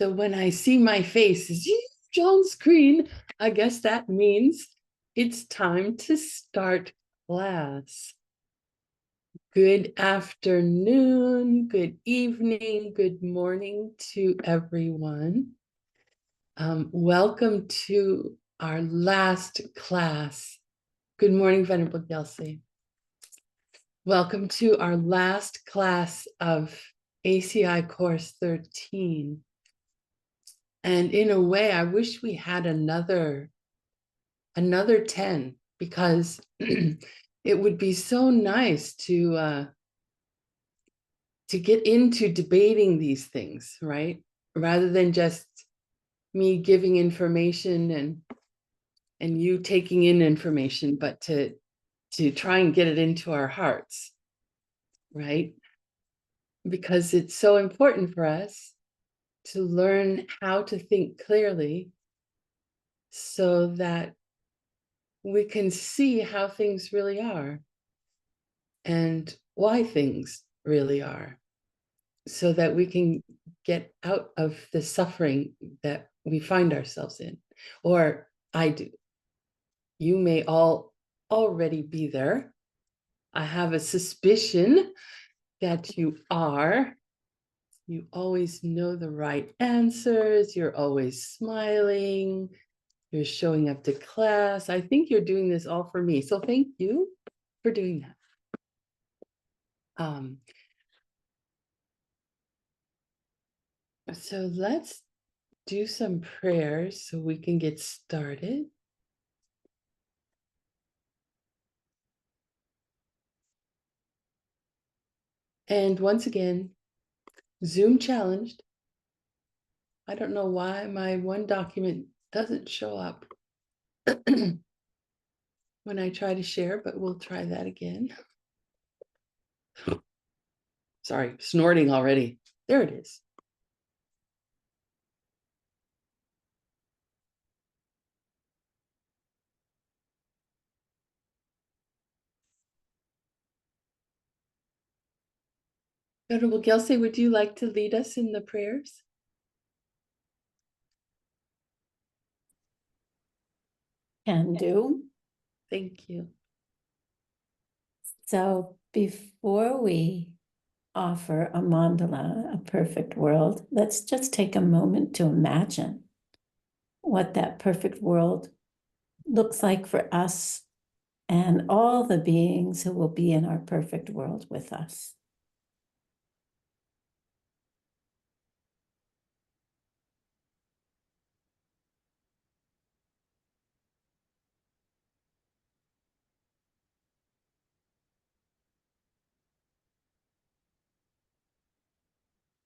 So when I see my face is huge on screen, I guess that means it's time to start class. Good afternoon, good evening, good morning to everyone. Welcome to our last class. Good morning, Venerable Gyelse. Welcome to our last class of ACI Course 13. And in a way, I wish we had another 10, because it would be so nice to get into debating these things, right? Rather than just me giving information and you taking in information, but to try and get it into our hearts, right? Because it's so important for us to learn how to think clearly so that we can see how things really are and why things really are, so that we can get out of the suffering that we find ourselves in, or I do. You may all already be there. I have a suspicion that you are. You always know the right answers. You're always smiling. You're showing up to class. I think you're doing this all for me. So thank you for doing that. So let's do some prayers so we can get started. And once again, Zoom challenged. I don't know why my one document doesn't show up when I try to share, but we'll try that again. Sorry, snorting already. There it is. Venerable Gyelse, would you like to lead us in the prayers? Can do. Thank you. So before we offer a mandala, a perfect world, let's just take a moment to imagine what that perfect world looks like for us and all the beings who will be in our perfect world with us.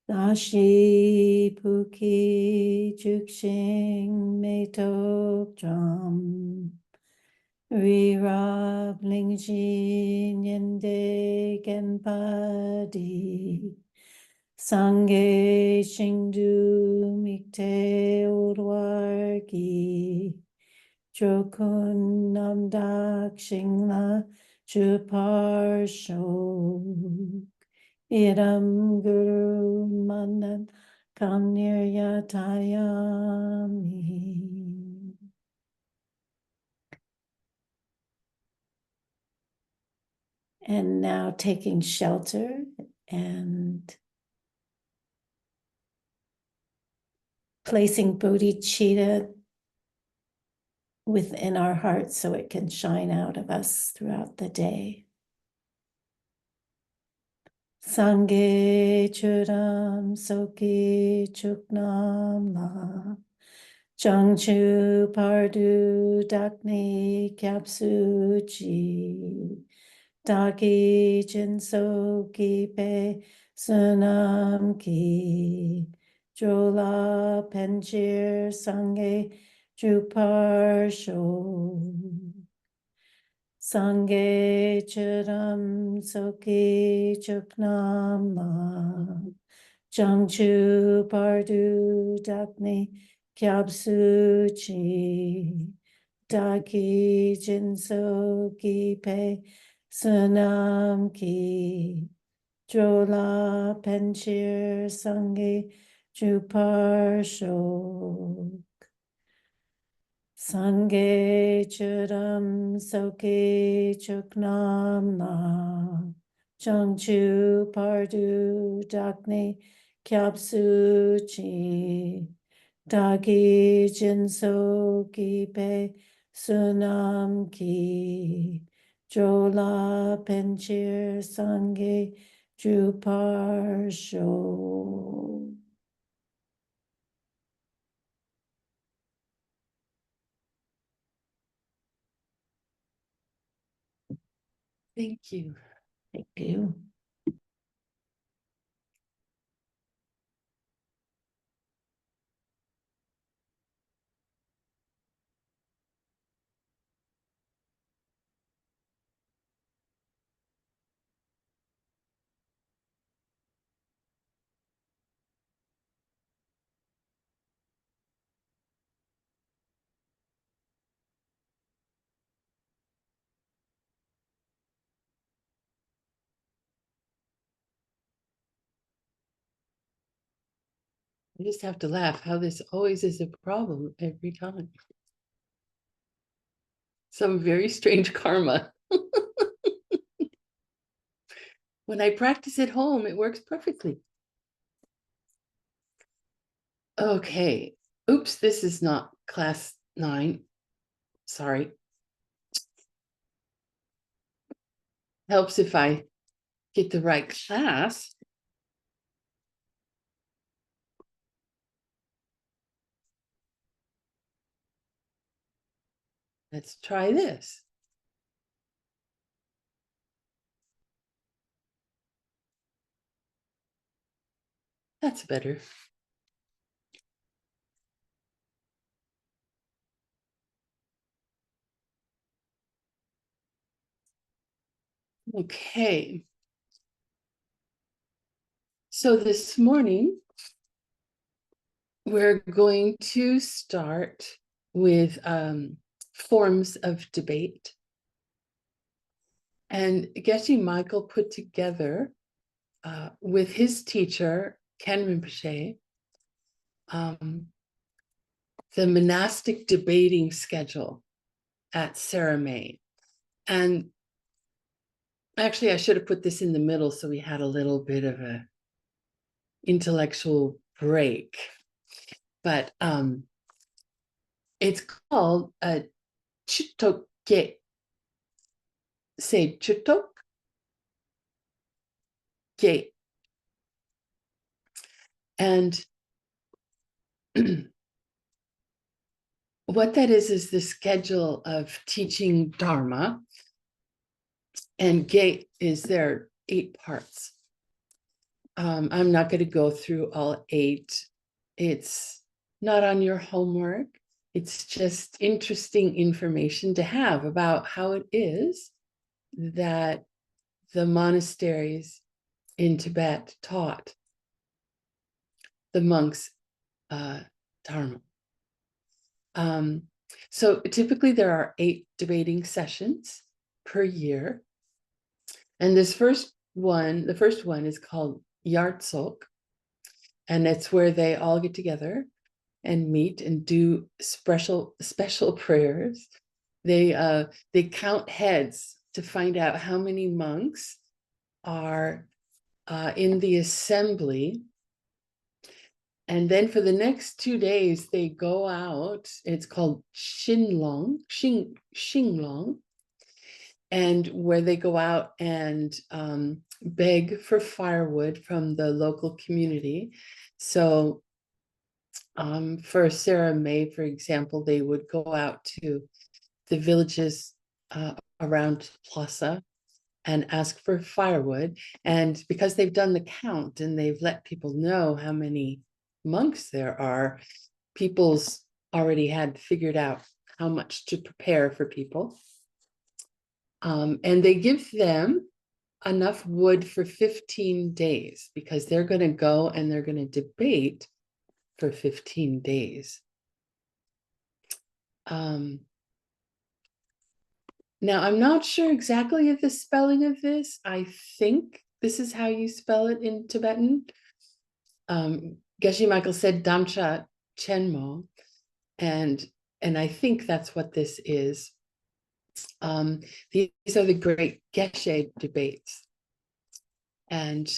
Dashi Puki Juksing Metok Jam Rirab Lingjin Yende Genpadi Sangye Shingdu Mikte Urwargi Jokun Namdak Shingla Chuparsho Idam Guru Manan Kamniryatayami. And now taking shelter and placing bodhicitta within our hearts so it can shine out of us throughout the day. Sangye Churam Soki Chuknam La Changchu Pardu Dakni Kyapsuchi Daki Jinso Ki Pe Sunam Ki Jola Penchir Sangye Juparsho Sangye Churam Soki Chuknam La Jangchu Pardu Dakni Kyabsuchi Daki Jinso Ki Pe Sunam Ki Jola Penchir Sangye Juparshok. Sange churam soke chuknamna. Chongchu pardu dakne kyapsuchi. Dagi jinso kipe sunam ki. Jola penchir sange juparsho. Thank you. Thank you. I just have to laugh how this always is a problem every time. Some very strange karma. When I practice at home, it works perfectly. Okay. Oops, this is not class 9. Sorry. Helps if I get the right class. Let's try this. That's better. Okay. So this morning, we're going to start with forms of debate. And Geshe Michael put together with his teacher, Ken Rinpoche, the monastic debating schedule at Saramay. And actually, I should have put this in the middle so we had a little bit of a intellectual break. But it's called a Chutoke. Say Chutok. Gate. And what that is the schedule of teaching Dharma. And gate is there 8 parts. I'm not going to go through all 8. It's not on your homework. It's just interesting information to have about how it is that the monasteries in Tibet taught the monks Dharma. So typically there are 8 debating sessions per year. And this first one, the first one is called Yartsok. And it's where they all get together and meet and do special prayers. They count heads to find out how many monks are in the assembly. And then for the next 2 days, they go out. It's called Xinglong, and where they go out and beg for firewood from the local community. So for Sarah May, for example, they would go out to the villages around Plaza and ask for firewood. And because they've done the count and they've let people know how many monks there are, people's already had figured out how much to prepare for people. And they give them enough wood for 15 days because they're going to go and they're going to debate for 15 days. Now, I'm not sure exactly of the spelling of this. I think this is how you spell it in Tibetan. Geshe Michael said Damcha Chenmo, and I think that's what this is. These are the great Geshe debates. And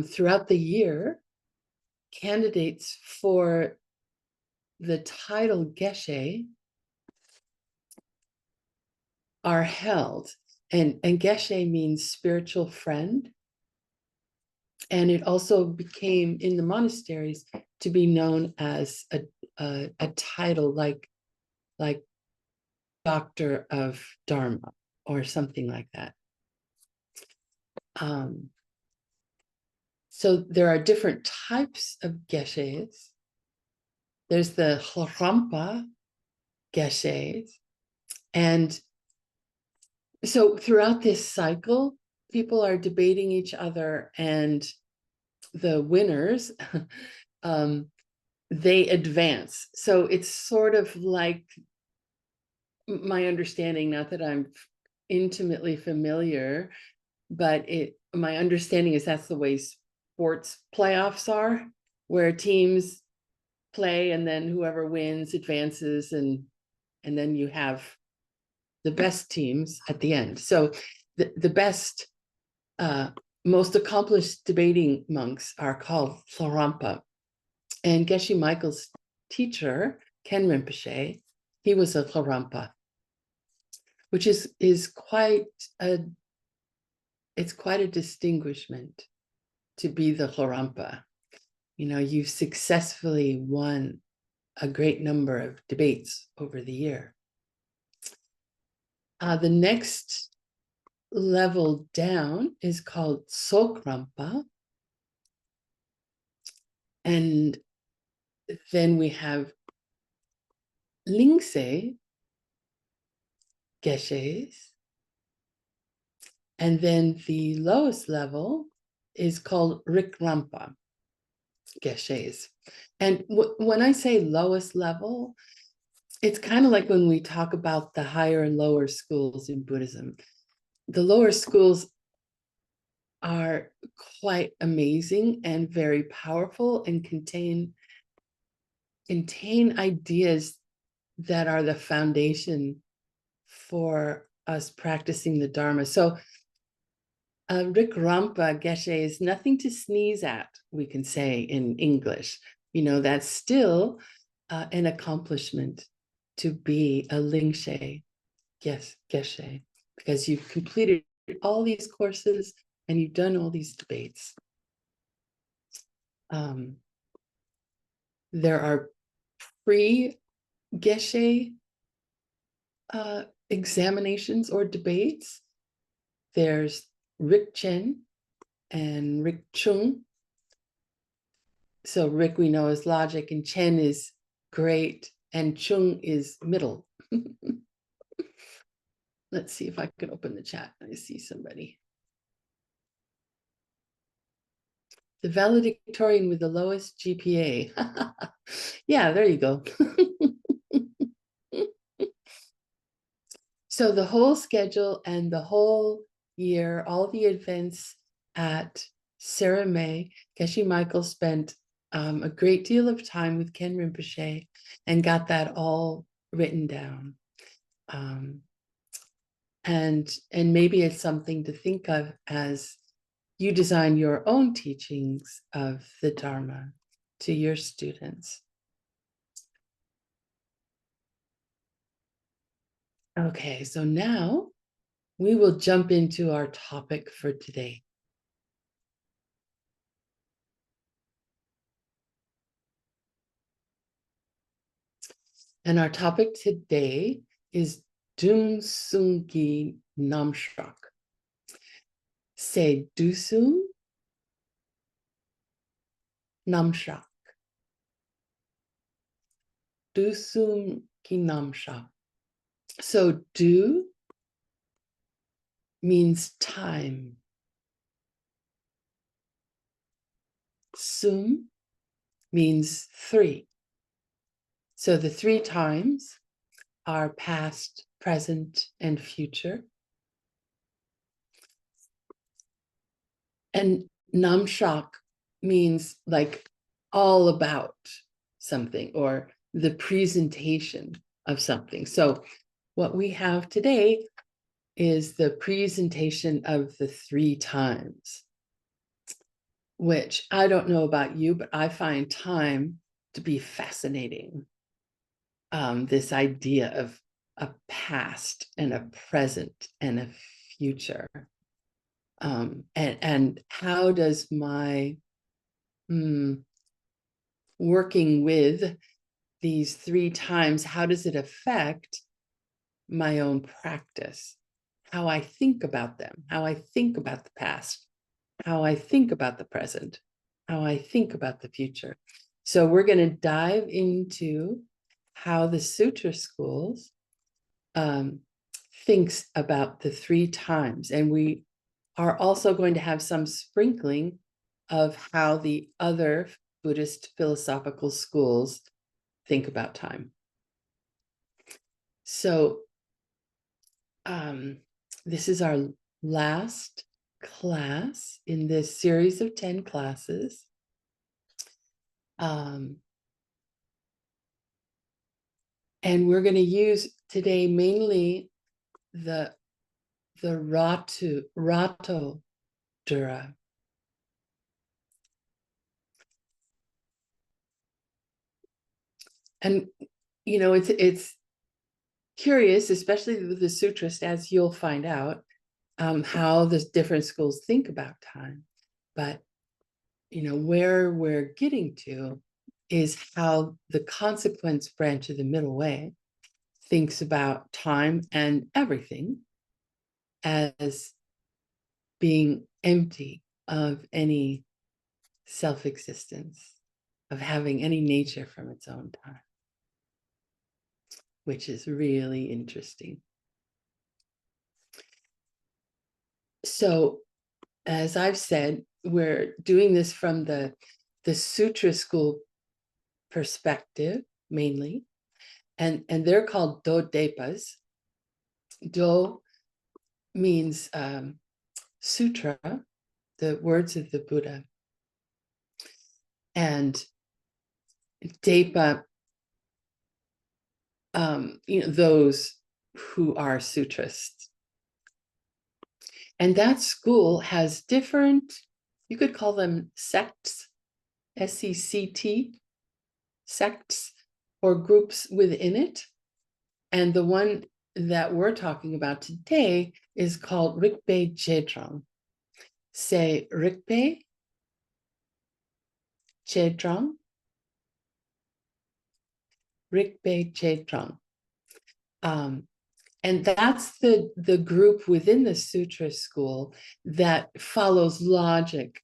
throughout the year, candidates for the title Geshe are held. And Geshe means spiritual friend. And it also became in the monasteries to be known as a title like Doctor of Dharma or something like that. So there are different types of geshes. There's the Chlampa geshes. And so throughout this cycle, people are debating each other, and the winners, they advance. So it's sort of like, my understanding, not that I'm intimately familiar, but my understanding is that's the way sports playoffs are, where teams play and then whoever wins advances, and then you have the best teams at the end. So the best, most accomplished debating monks are called Tlarampa. And Geshe Michael's teacher, Ken Rinpoche, he was a Tlarampa, which is quite a distinguishment to be the Tlarampa. You know, you've successfully won a great number of debates over the year. The next level down is called Sokrampa. And then we have Lingse Geshes. And then the lowest level is called Rikrampa Geshes. And when I say lowest level, it's kind of like when we talk about the higher and lower schools in Buddhism. The lower schools are quite amazing and very powerful and contain ideas that are the foundation for us practicing the Dharma. So Rikrampa Geshe is nothing to sneeze at, we can say in English. You know, that's still an accomplishment to be a Lingshe Geshe, because you've completed all these courses and you've done all these debates. There are pre-Geshe examinations or debates. There's Rikchen and Rikchung. So Rik we know is logic, and Chen is great, and Chung is middle. Let's see if I can open the chat. I see somebody. The valedictorian with the lowest GPA. Yeah, there you go. So the whole schedule and the whole year, all the events at Sarah May, Geshe Michael spent a great deal of time with Ken Rinpoche and got that all written down. And maybe it's something to think of as you design your own teachings of the Dharma to your students. Okay, so now we will jump into our topic for today. And our topic today is Dumsungi Namshak. Say Dusum Namshak. Dusum Ki Namshak. So Du means time. Sum means three. So the three times are past, present, and future. And Namshak means like all about something or the presentation of something. So what we have today is the presentation of the 3 times, which I don't know about you, but I find time to be fascinating. This idea of a past and a present and a future. And how does my working with these 3 times, how does it affect my own practice? How I think about them, how I think about the past, how I think about the present, how I think about the future. So we're going to dive into how the Sutra schools thinks about the 3 times. And we are also going to have some sprinkling of how the other Buddhist philosophical schools think about time. So this is our last class in this series of 10 classes. And we're going to use today mainly the Rato Dura. And you know, it's curious, especially with the sutrist, as you'll find out, how the different schools think about time. But you know, where we're getting to is how the consequence branch of the middle way thinks about time and everything as being empty of any self-existence, of having any nature from its own time, which is really interesting. So, as I've said, we're doing this from the Sutra school perspective mainly, and they're called Do-depas. Do means sutra, the words of the Buddha, and depa, you know, those who are sutrists. And that school has different, you could call them sects, S-E-C-T, sects or groups within it. And the one that we're talking about today is called Rikpe Chedrang. Say Rikpe Chedrang. Rikpe Chedrang. And that's the group within the Sutra school that follows logic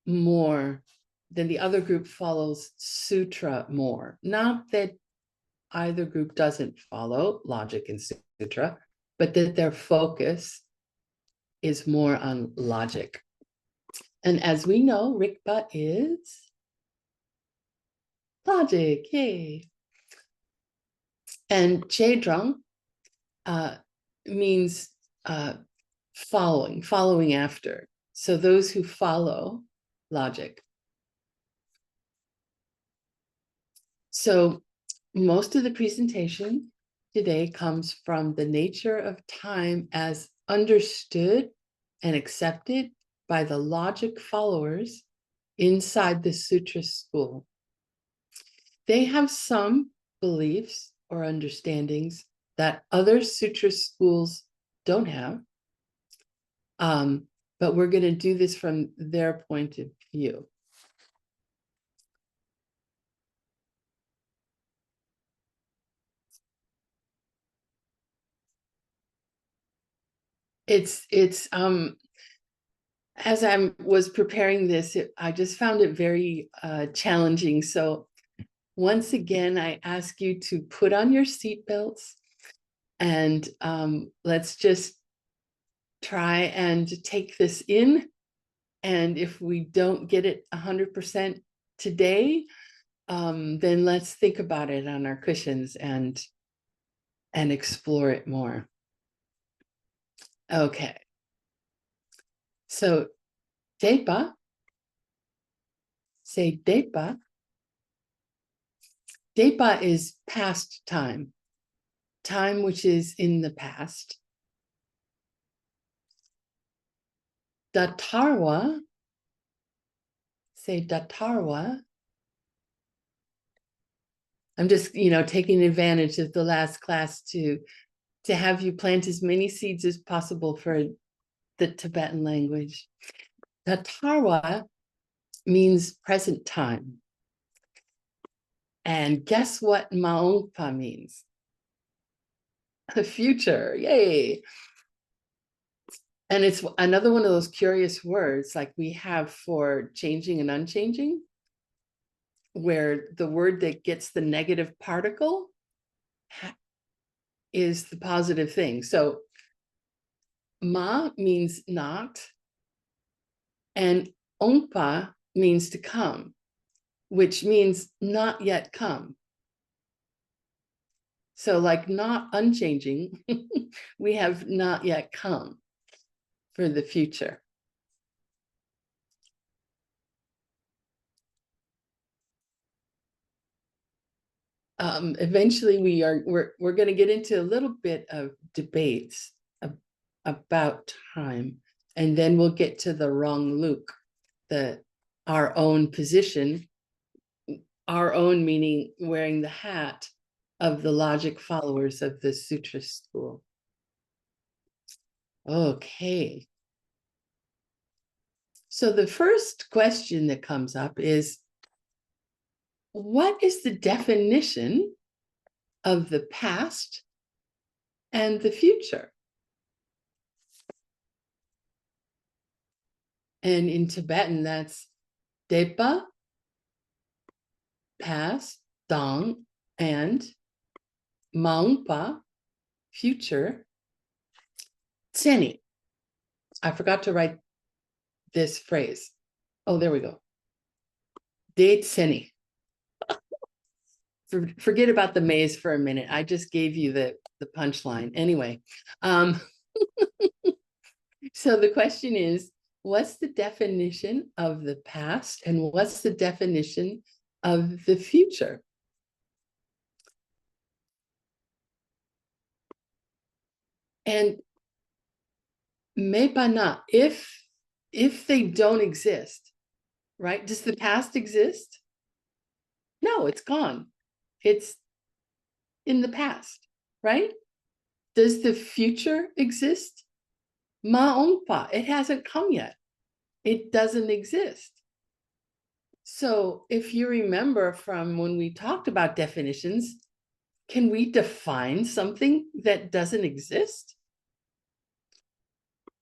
more than the other group follows Sutra more. Not that either group doesn't follow logic and Sutra, but that their focus is more on logic. And as we know, Rikpa is logic, yay. And Chedrang means following after. So those who follow logic. So most of the presentation today comes from the nature of time as understood and accepted by the logic followers inside the Sutra school. They have some beliefs or understandings that other Sutra schools don't have, but we're going to do this from their point of view. It's as I was preparing this, I just found it very challenging. So once again, I ask you to put on your seatbelts and let's just try and take this in. And if we don't get it 100% today, then let's think about it on our cushions and explore it more. Okay. So Depa say depa. Depa is past time, time which is in the past. Datarwa, say datarwa. I'm just, taking advantage of the last class to have you plant as many seeds as possible for the Tibetan language. Datarwa means present time. And guess what Maungpa means? The future, yay. And it's another one of those curious words like we have for changing and unchanging, where the word that gets the negative particle is the positive thing. So ma means not, and ongpa means to come, which means not yet come. So like not unchanging, we have not yet come for the future. Eventually we're going to get into a little bit of debates about time, and then we'll get to the wrong look, our own position, our own meaning wearing the hat of the logic followers of the sutra school. Okay. So the first question that comes up is, what is the definition of the past and the future? And in Tibetan, that's depa, past, dang, and maungpa, future, tseni. I forgot to write this phrase. Oh, there we go. De tseni. Forget about the maze for a minute. I just gave you the punchline. Anyway, so the question is, what's the definition of the past and what's the definition of the future? And mepana, if they don't exist, right? Does the past exist? No, it's gone. It's in the past, right? Does the future exist? Maongpa, it hasn't come yet. It doesn't exist. So if you remember from when we talked about definitions, can we define something that doesn't exist?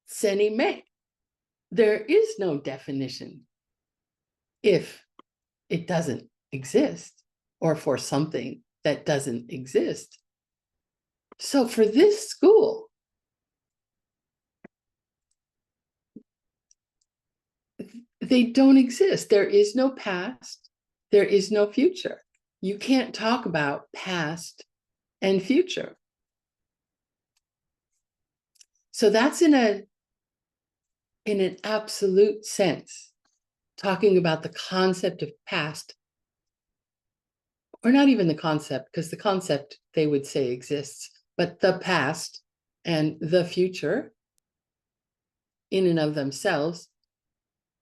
Seni me. There is no definition if it doesn't exist, or for something that doesn't exist. So for this school, they don't exist. There is no past. There is no future. You can't talk about past and future. So that's in an absolute sense, talking about the concept of past, or not even the concept, because the concept they would say exists, but the past and the future in and of themselves,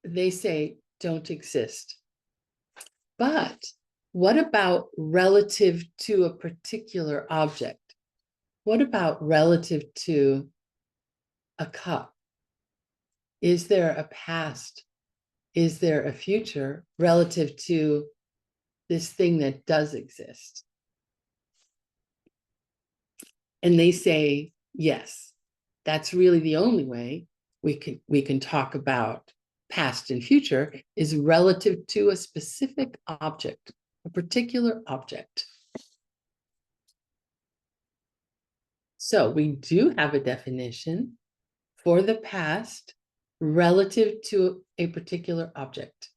they say don't exist. But what about relative to a particular object? What about relative to a cup? Is there a past? Is there a future relative to this thing that does exist? And they say, yes, that's really the only way we can talk about past and future is relative to a specific object, a particular object. So we do have a definition for the past relative to a particular object.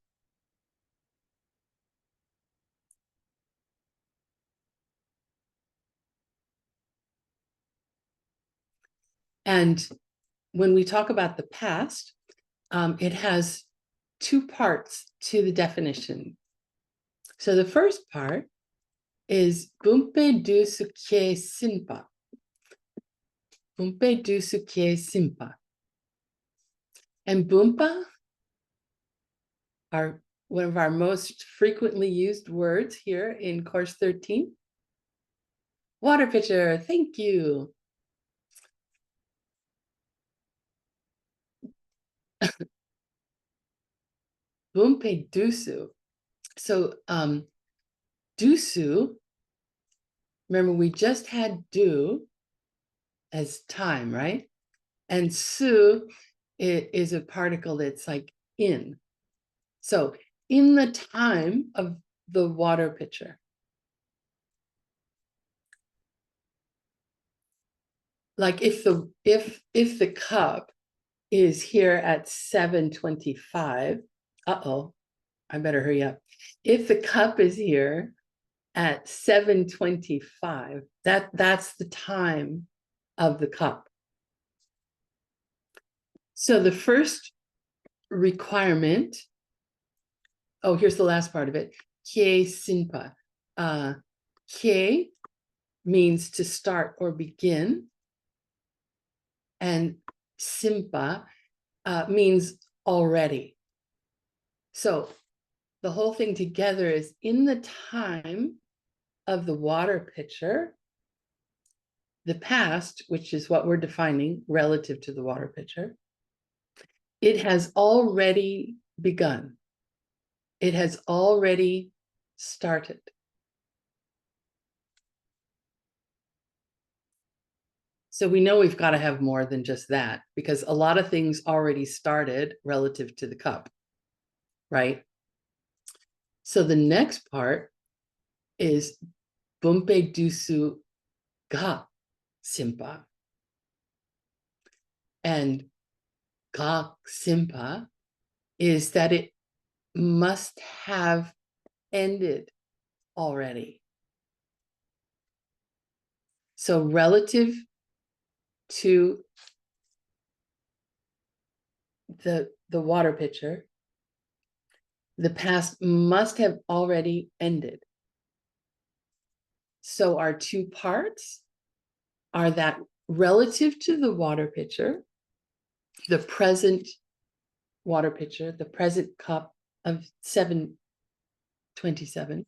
And when we talk about the past, it has two parts to the definition. So the first part is Bumpe du Sukye Simpa. Bumpe du Sukye Simpa. And Bumpa are one of our most frequently used words here in course 13. Water pitcher, thank you. Bumpe dusu. So dusu, remember we just had do as time, right? And su is a particle that's like in. So in the time of the water pitcher. Like if the cup is here at 7:25, uh-oh, I better hurry up. If the cup is here at 7:25, that's the time of the cup. So the first requirement, oh, here's the last part of it. Kye sinpa. Kye means to start or begin. And simpa means already. So the whole thing together is in the time of the water pitcher, the past, which is what we're defining relative to the water pitcher, it has already begun. It has already started. So we know we've got to have more than just that, because a lot of things already started relative to the cup, right? So the next part is Bumpe dusu ga simpa. And ga simpa is that it must have ended already. So relative to the water pitcher, the past must have already ended. So our two parts are that relative to the water pitcher, the present water pitcher, the present cup of 7:27.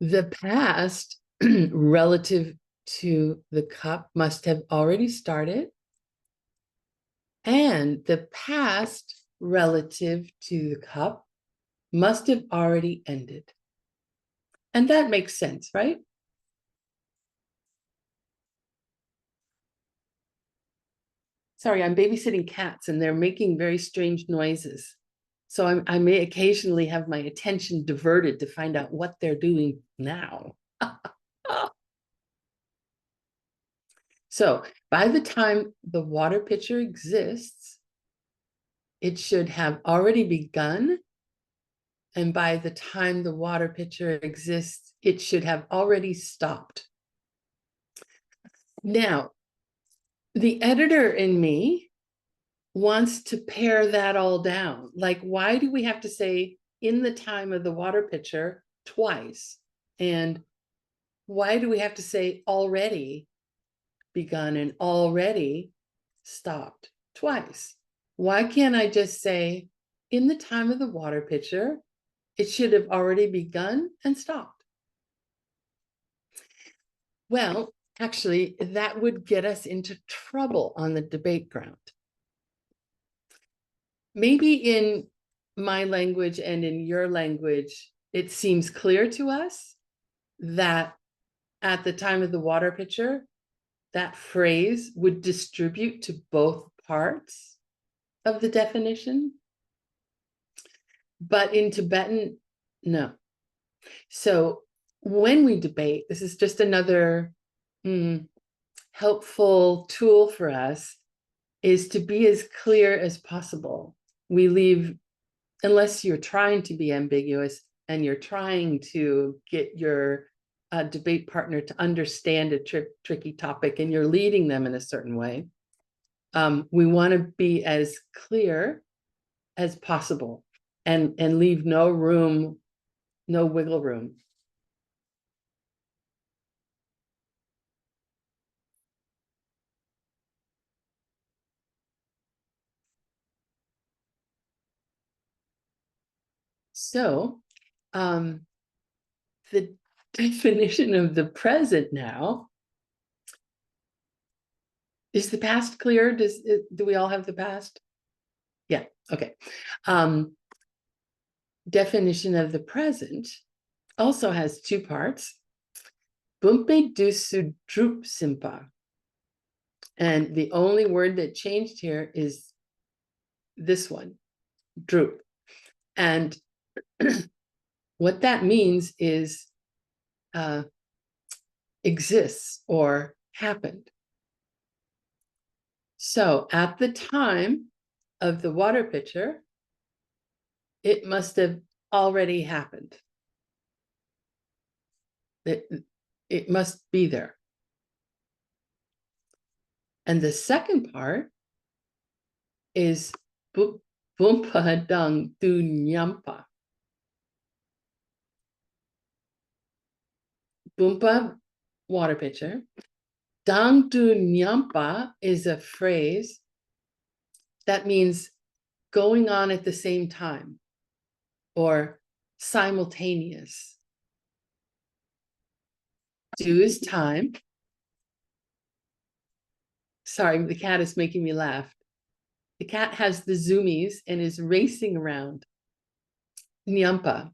The past relative to the cup must have already started, and the past relative to the cup must have already ended. And that makes sense, right? Sorry, I'm babysitting cats and they're making very strange noises. So I may occasionally have my attention diverted to find out what they're doing now. So by the time the water pitcher exists, it should have already begun. And by the time the water pitcher exists, it should have already stopped. Now, the editor in me wants to pare that all down. Like, why do we have to say in the time of the water pitcher twice? And why do we have to say already begun and already stopped twice? Why can't I just say in the time of the water pitcher, it should have already begun and stopped? Well, actually, that would get us into trouble on the debate ground. Maybe in my language and in your language, it seems clear to us that at the time of the water pitcher, that phrase would distribute to both parts of the definition. But in Tibetan, no. So when we debate, this is just another helpful tool for us, is to be as clear as possible. We leave, unless you're trying to be ambiguous and you're trying to get your debate partner to understand a tricky topic and you're leading them in a certain way, we want to be as clear as possible, and leave no room, no wiggle room. So, the definition of the present now, is the past clear? Do we all have the past? Yeah, okay. Definition of the present also has two parts. Bumpe dusu drup simpa. And the only word that changed here is this one, drup. And what that means is exists or happened. So at the time of the water pitcher, it must have already happened. It must be there. And the second part is bumpa dang du nyampa. Bumpa, water pitcher. Dang du nyampa is a phrase that means going on at the same time or simultaneous. Do is time. Sorry, the cat is making me laugh. The cat has the zoomies and is racing around. Nyampa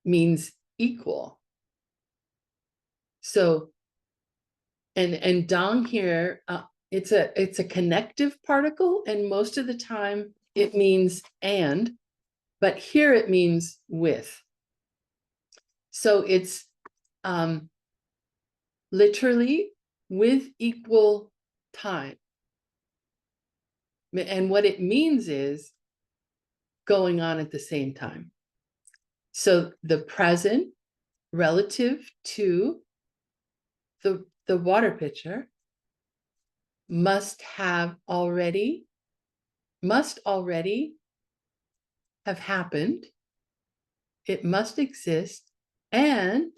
means equal. So, and dang here, it's a connective particle, and most of the time it means and, but here it means with. So it's literally with equal time. And what it means is going on at the same time. So the present relative to the water pitcher must already have happened. It must exist, and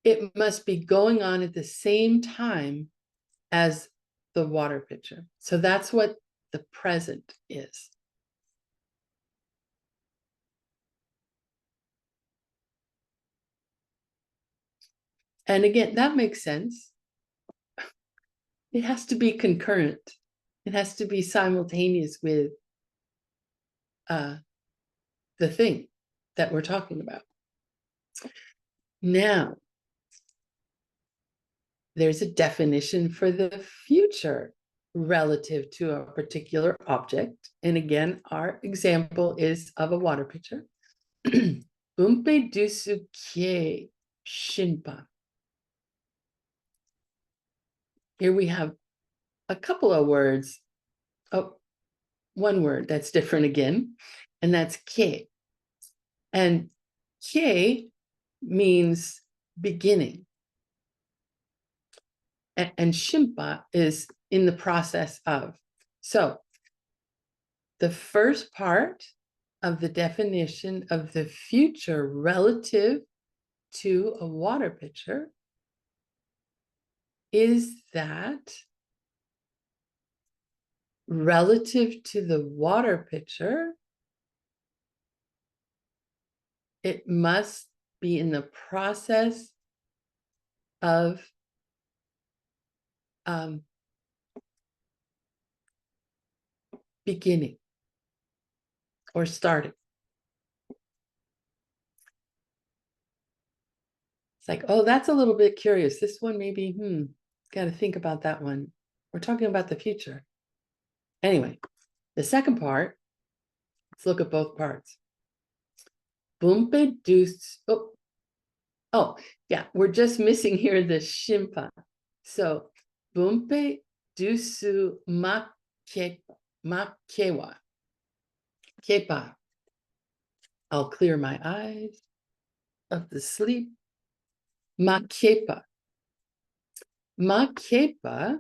it must be going on at the same time as the water pitcher. So that's what the present is. And again, that makes sense. It has to be concurrent. It has to be simultaneous with the thing that we're talking about. Now, there's a definition for the future relative to a particular object. And again, our example is of a water pitcher. Bumpe dusu kie shinpa. Here we have a couple of words. Oh, one word that's different again, and that's kie. And kie means beginning. And shimpa is in the process of. So the first part of the definition of the future relative to a water pitcher is that relative to the water pitcher, it must be in the process of beginning or starting. It's like, oh, that's a little bit curious. This one maybe, got to think about that one. We're talking about the future. Anyway, the second part, let's look at both parts. Bumpe dus, oh, yeah, we're just missing here the shimpa. So, bumpe dusu makewa. Kepa. I'll clear my eyes of the sleep. Makepa. Makepa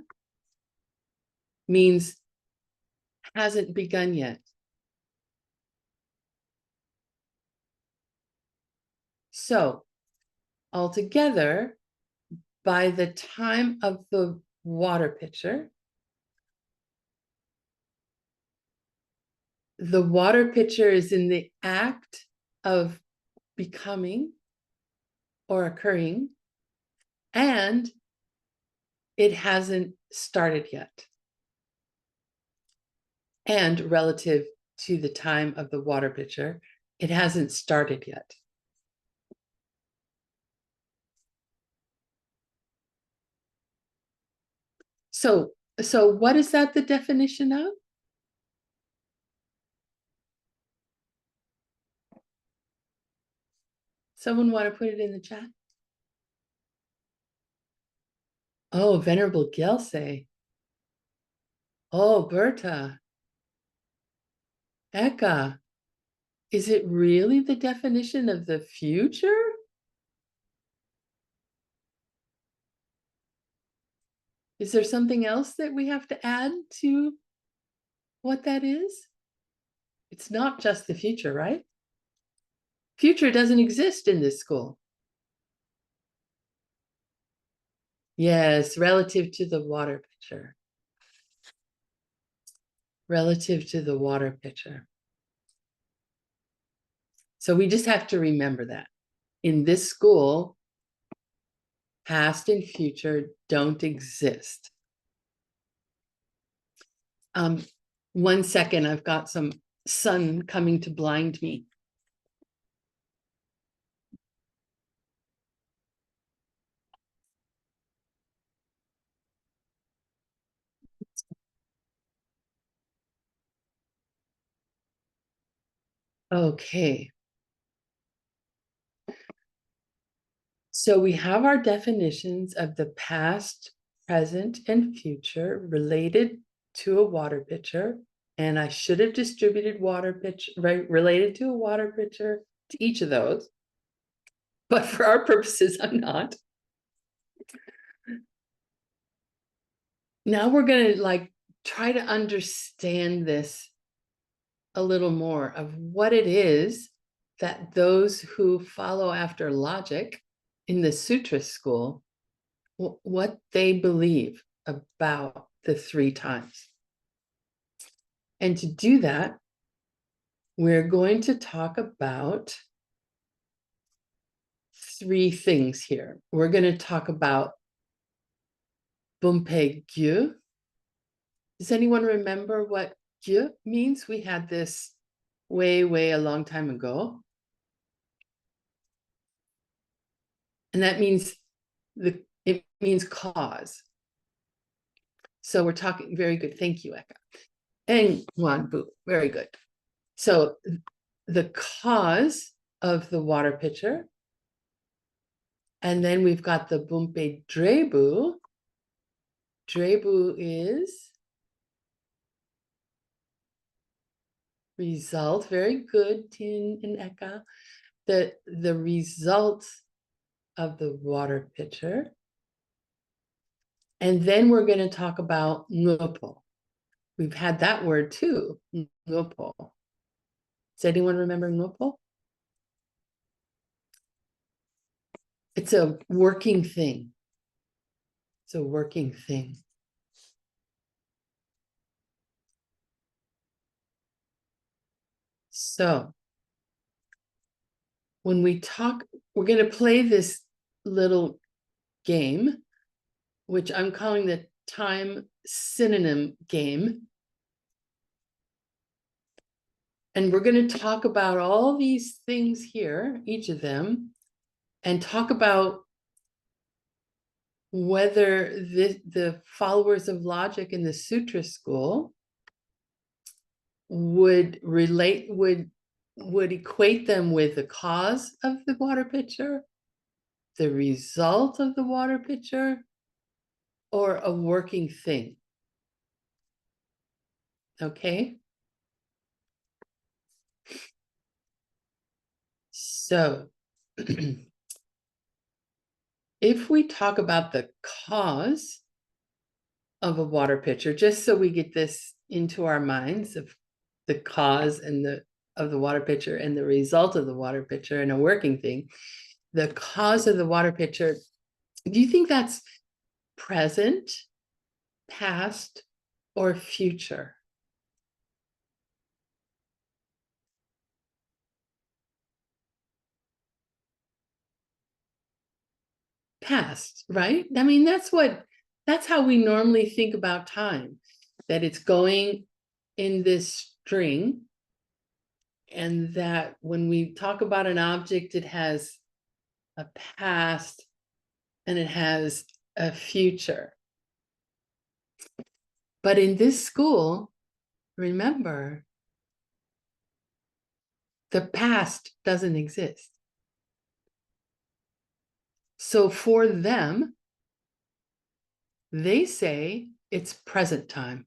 means hasn't begun yet. So altogether, by the time of the water pitcher, the water pitcher is in the act of becoming or occurring, and it hasn't started yet. And relative to the time of the water pitcher, it hasn't started yet. So what is that the definition of? Someone want to put it in the chat? Oh, Venerable Gyelse. Oh, Berta. Eka. Is it really the definition of the future? Is there something else that we have to add to what that is? It's not just the future, right? Future doesn't exist in this school. Yes, relative to the water pitcher. Relative to the water pitcher. So we just have to remember that. In this school, past and future don't exist. 1 second, I've got some sun coming to blind me. Okay. So we have our definitions of the past, present, and future related to a water pitcher. And I should have distributed water pitcher, right, related to a water pitcher to each of those. But for our purposes, I'm not. Now we're going to try to understand this a little more of what it is that those who follow after logic in the sutra school, what they believe about the 3 times. And to do that, we're going to talk about 3 things here. We're going to talk about Bumpe Gyu. Does anyone remember what Gyu means? We had this way a long time ago. And that means it means cause. So we're talking, very good. Thank you, Eka. And Wanbu, very good. So the cause of the water pitcher. And then we've got the Bumpe Drebu. Drebu is result. Very good, Tin and Eka. The result of the water pitcher. And then we're going to talk about Ngupo. We've had that word too, Ngupo. Does anyone remember Ngupo? It's a working thing. It's a working thing. So when we talk, we're going to play this little game, which I'm calling the time synonym game. And we're going to talk about all these things here, each of them, and talk about whether the followers of logic in the sutra school would equate them with the cause of the water pitcher, the result of the water pitcher, or a working thing. Okay? So if we talk about the cause of a water pitcher, just so we get this into our minds of the cause and of the water pitcher and the result of the water pitcher and a working thing, the cause of the water pitcher, do you think that's present, past, or future? Past, right? I mean, that's how we normally think about time, that it's going in this string, and that when we talk about an object, it has a past and it has a future. But in this school, remember, the past doesn't exist. So for them, they say it's present time.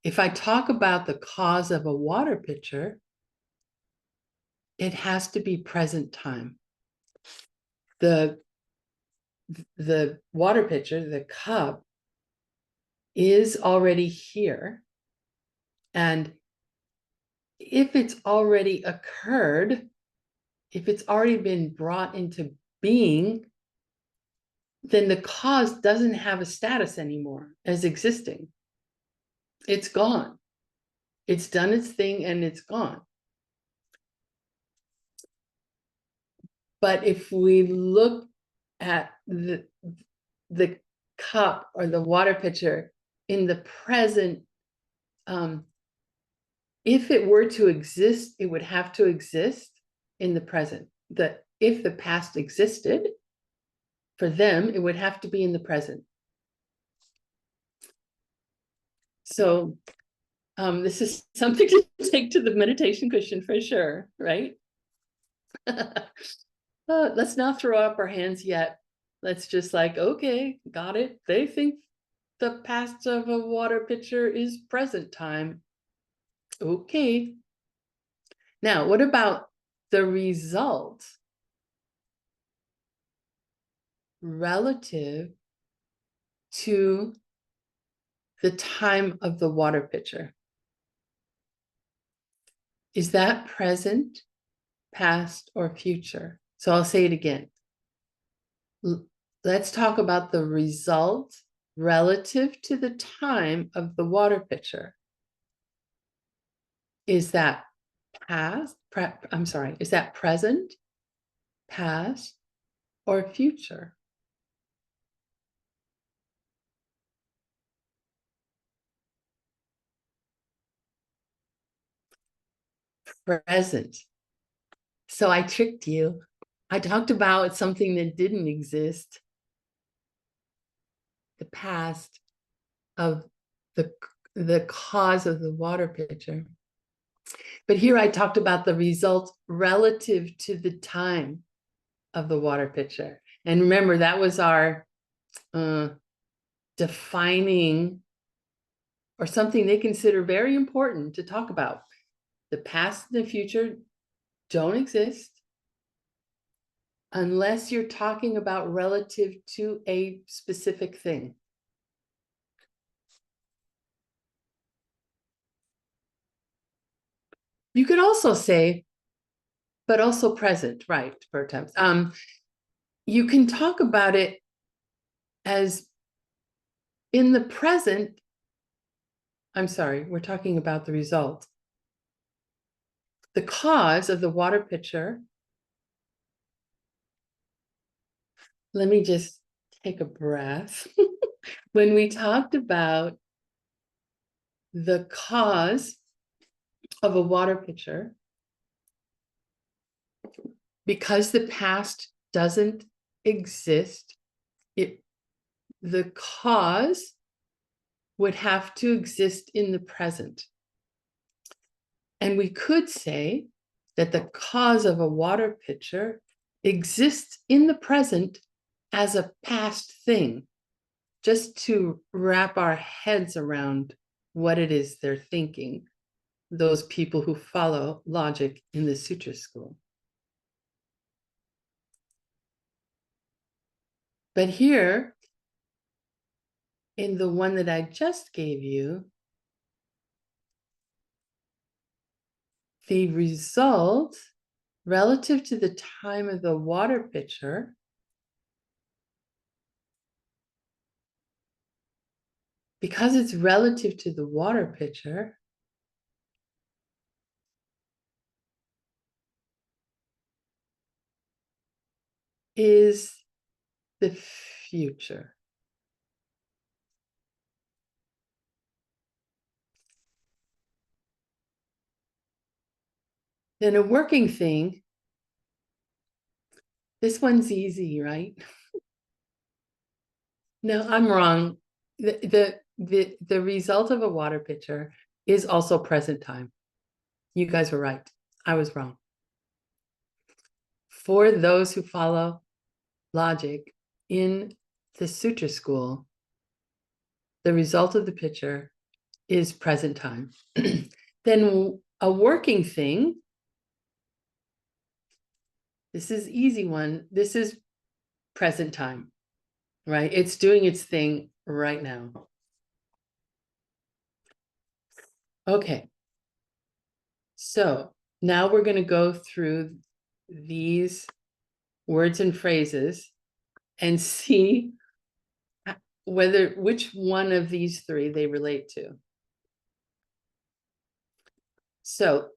If I talk about the cause of a water pitcher, it has to be present time. The water pitcher, the cup, is already here. And if it's already occurred, if it's already been brought into being, then the cause doesn't have a status anymore as existing. It's gone. It's done its thing and it's gone. But if we look at the cup or the water pitcher in the present, if it were to exist, it would have to exist in the present. If the past existed, for them, it would have to be in the present. So this is something to take to the meditation cushion for sure, right? Let's not throw up our hands yet. Let's just like, okay, got it. They think the past of a water pitcher is present time. Okay. Now, what about the result relative to the time of the water pitcher? Is that present, past, or future? So I'll say it again. Let's talk about the result relative to the time of the water pitcher. Is that is that present, past, or future? Present. So I tricked you. I talked about something that didn't exist, the past of the cause of the water pitcher. But here I talked about the result relative to the time of the water pitcher. And remember, that was our defining, or something they consider very important to talk about. The past and the future don't exist unless you're talking about relative to a specific thing. You could also say, but also present, right, for attempts. You can talk about it as in the present. I'm sorry, we're talking about the result. The cause of the water pitcher. Let me just take a breath. When we talked about the cause of a water pitcher, because the past doesn't exist, the cause would have to exist in the present. And we could say that the cause of a water pitcher exists in the present as a past thing, just to wrap our heads around what it is they're thinking, those people who follow logic in the sutra school. But here, in the one that I just gave you, the result relative to the time of the water pitcher, because it's relative to the water pitcher, is the future. Then a working thing, this one's easy, right? No, I'm wrong. The result of a water pitcher is also present time. You guys were right. I was wrong. For those who follow logic in the sutra school, the result of the pitcher is present time. Then a working thing, this is easy one. This is present time, right? It's doing its thing right now. Okay. So now we're going to go through these words and phrases and see which one of these three they relate to. So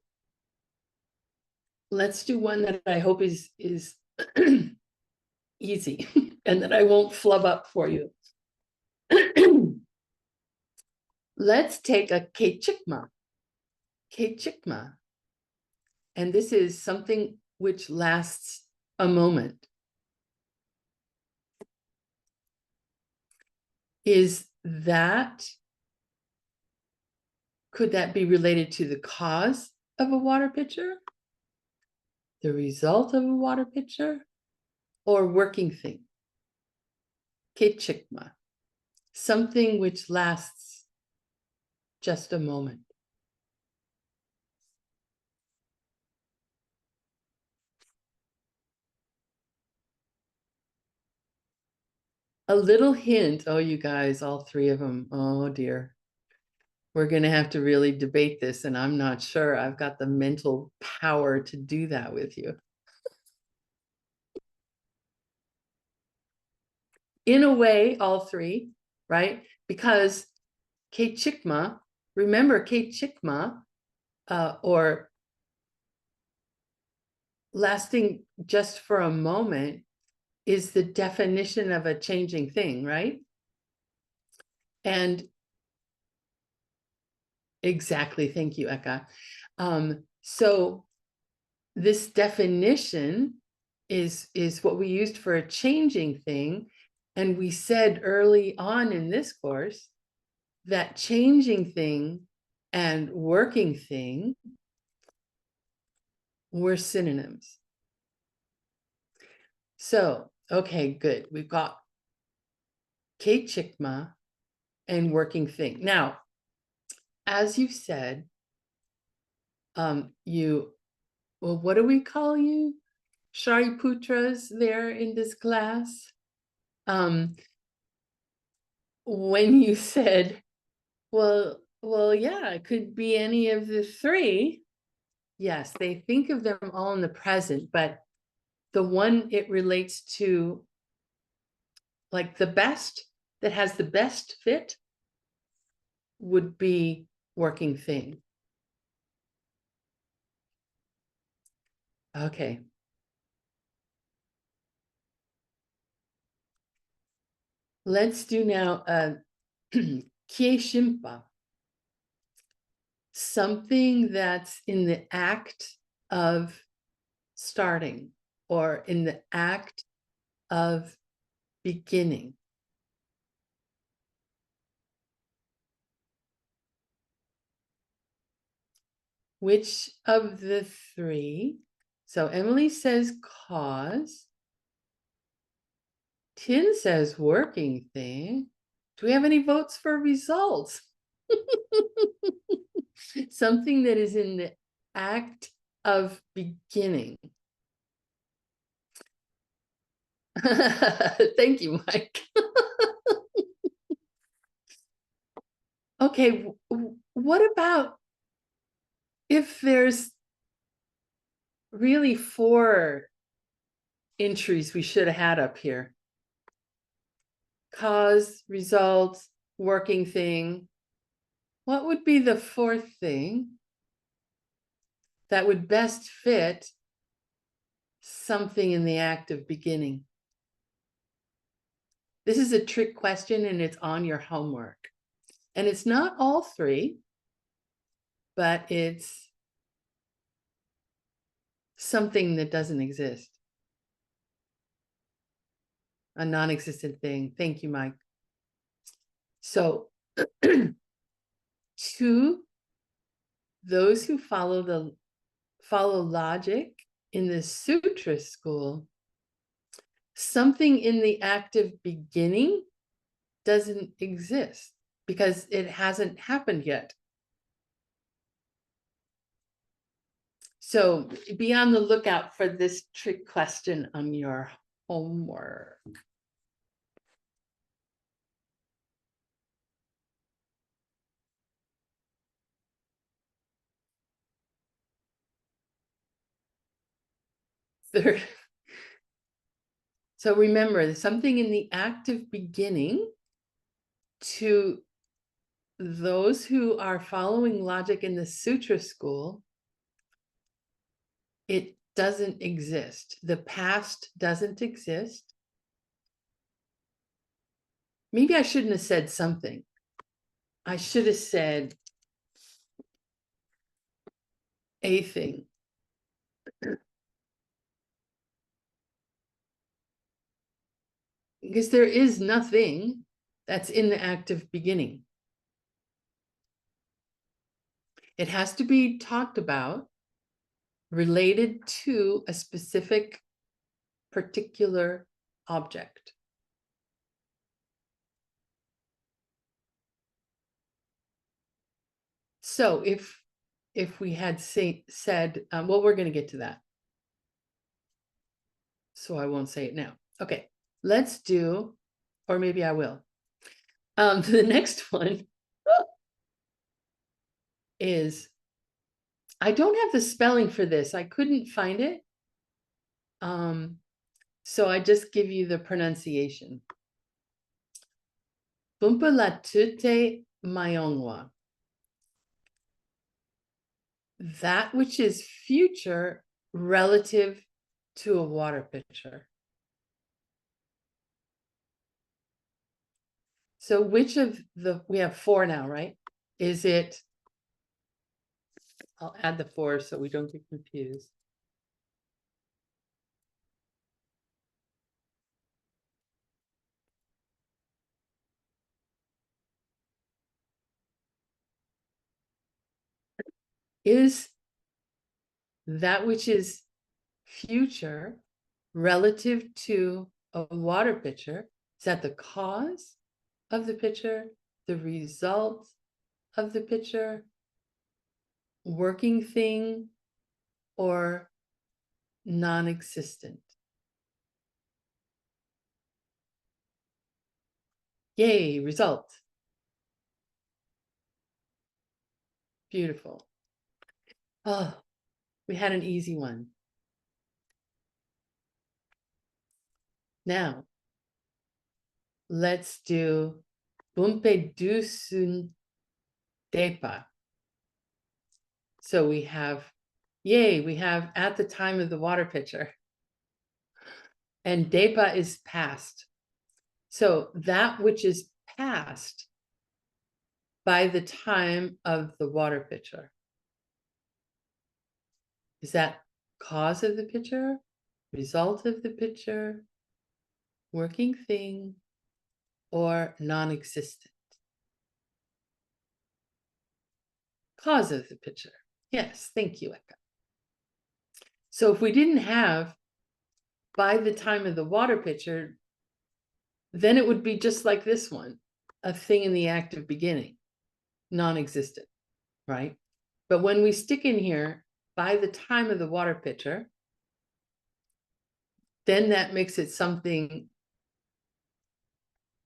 let's do one that I hope is easy and that I won't flub up for you. Let's take a kechikma. Kechikma. And this is something which lasts a moment. Could that be related to the cause of a water pitcher? The result of a water pitcher? Or working thing? Kechikma. Something which lasts just a moment. A little hint. Oh, you guys, all three of them. Oh, dear. We're going to have to really debate this, and I'm not sure I've got the mental power to do that with you. In a way, all three, right? Because kechikma, remember kechikma, or lasting just for a moment, is the definition of a changing thing, right? And exactly, thank you, Eka. So this definition is what we used for a changing thing. And we said early on in this course that changing thing and working thing were synonyms. So, okay, good. We've got kechikma and working thing. Now, as you said, well, what do we call you? Shariputras there in this class. When you said, well, yeah, it could be any of the three. Yes, they think of them all in the present, but the one it relates to, like the best, that has the best fit, would be working thing. Okay. Let's do now kieshimpa. Something that's in the act of starting or in the act of beginning. Which of the three? So Emily says cause. Tin says working thing. Do we have any votes for results? Something that is in the act of beginning. Thank you, Mike. Okay, what about if there's really 4 entries we should have had up here. Cause, result, working thing. What would be the 4th thing that would best fit something in the act of beginning? This is a trick question and it's on your homework. And it's not all 3, but it's something that doesn't exist. A non-existent thing. Thank you, Mike. So to those who follow logic in the sutra school, something in the active beginning doesn't exist because it hasn't happened yet. So be on the lookout for this trick question on your homework. Third. So remember, something in the active beginning, to those who are following logic in the sutra school, it doesn't exist. The past doesn't exist. Maybe I shouldn't have said something. I should have said a thing. Because there is nothing that's in the active beginning. It has to be talked about, related to a specific, particular object. So if we had said, well, we're going to get to that. So I won't say it now. Okay, let's do, or maybe I will. The next one is, I don't have the spelling for this. I couldn't find it. So I just give you the pronunciation. Bumpala tute mayongwa. That which is future relative to a water pitcher. So which of we have 4 now, right? Is it, I'll add the 4 so we don't get confused. Is that which is future relative to a water pitcher, is that the cause of the pitcher, the result of the pitcher, working thing, or non-existent? Yay, result. Beautiful. Oh, we had an easy one. Now, let's do Bumpe Dusun Depa. So we have, yay, we have at the time of the water pitcher. And Depa is past. So that which is past by the time of the water pitcher. Is that cause of the pitcher, result of the pitcher, working thing, or non-existent? Cause of the pitcher. Yes, thank you, Eka. So if we didn't have by the time of the water pitcher, then it would be just like this one, a thing in the active beginning, non-existent, right? But when we stick in here, by the time of the water pitcher, then that makes it something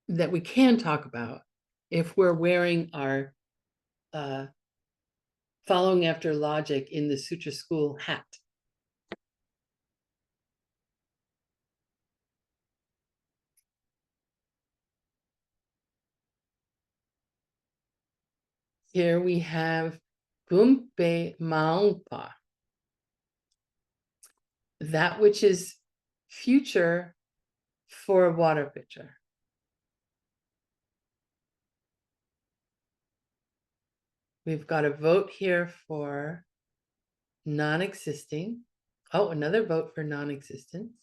that we can talk about if we're wearing our following after logic in the sutra school hat. Here we have Gumpe Maungpa, that which is future for a water pitcher. We've got a vote here for non-existing. Oh, another vote for non-existence.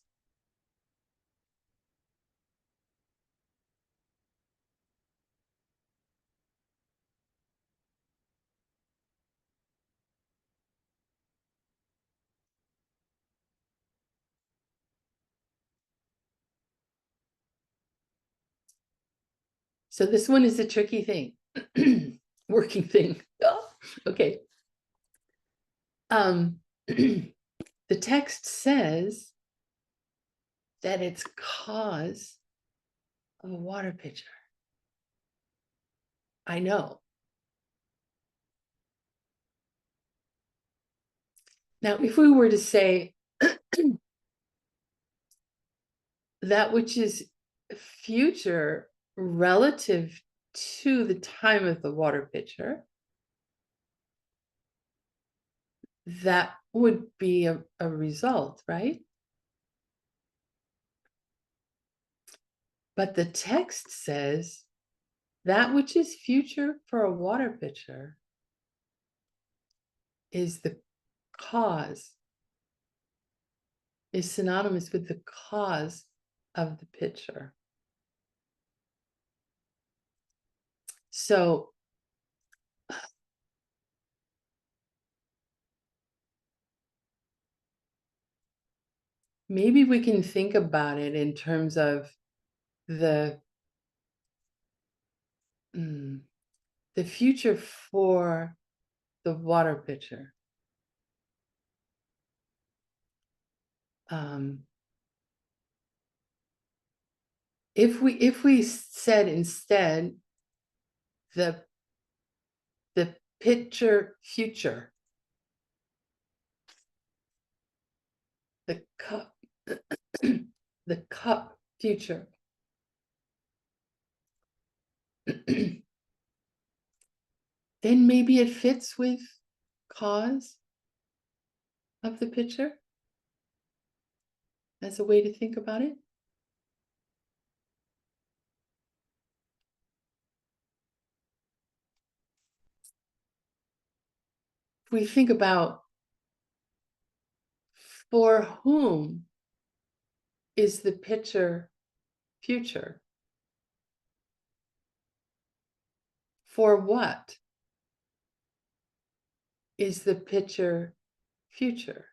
So this one is a tricky thing, working thing. Oh, okay. The text says that it's cause of a water pitcher. I know. Now, if we were to say that which is future relative to the time of the water pitcher, that would be a result, right? But the text says that which is future for a water pitcher is the cause, is synonymous with the cause of the pitcher. So maybe we can think about it in terms of the future for the water pitcher. If we said instead the pitcher future, the cup, the cup future, then maybe it fits with cause of the pitcher as a way to think about it. If we think about for whom is the pitcher future? For what is the pitcher future?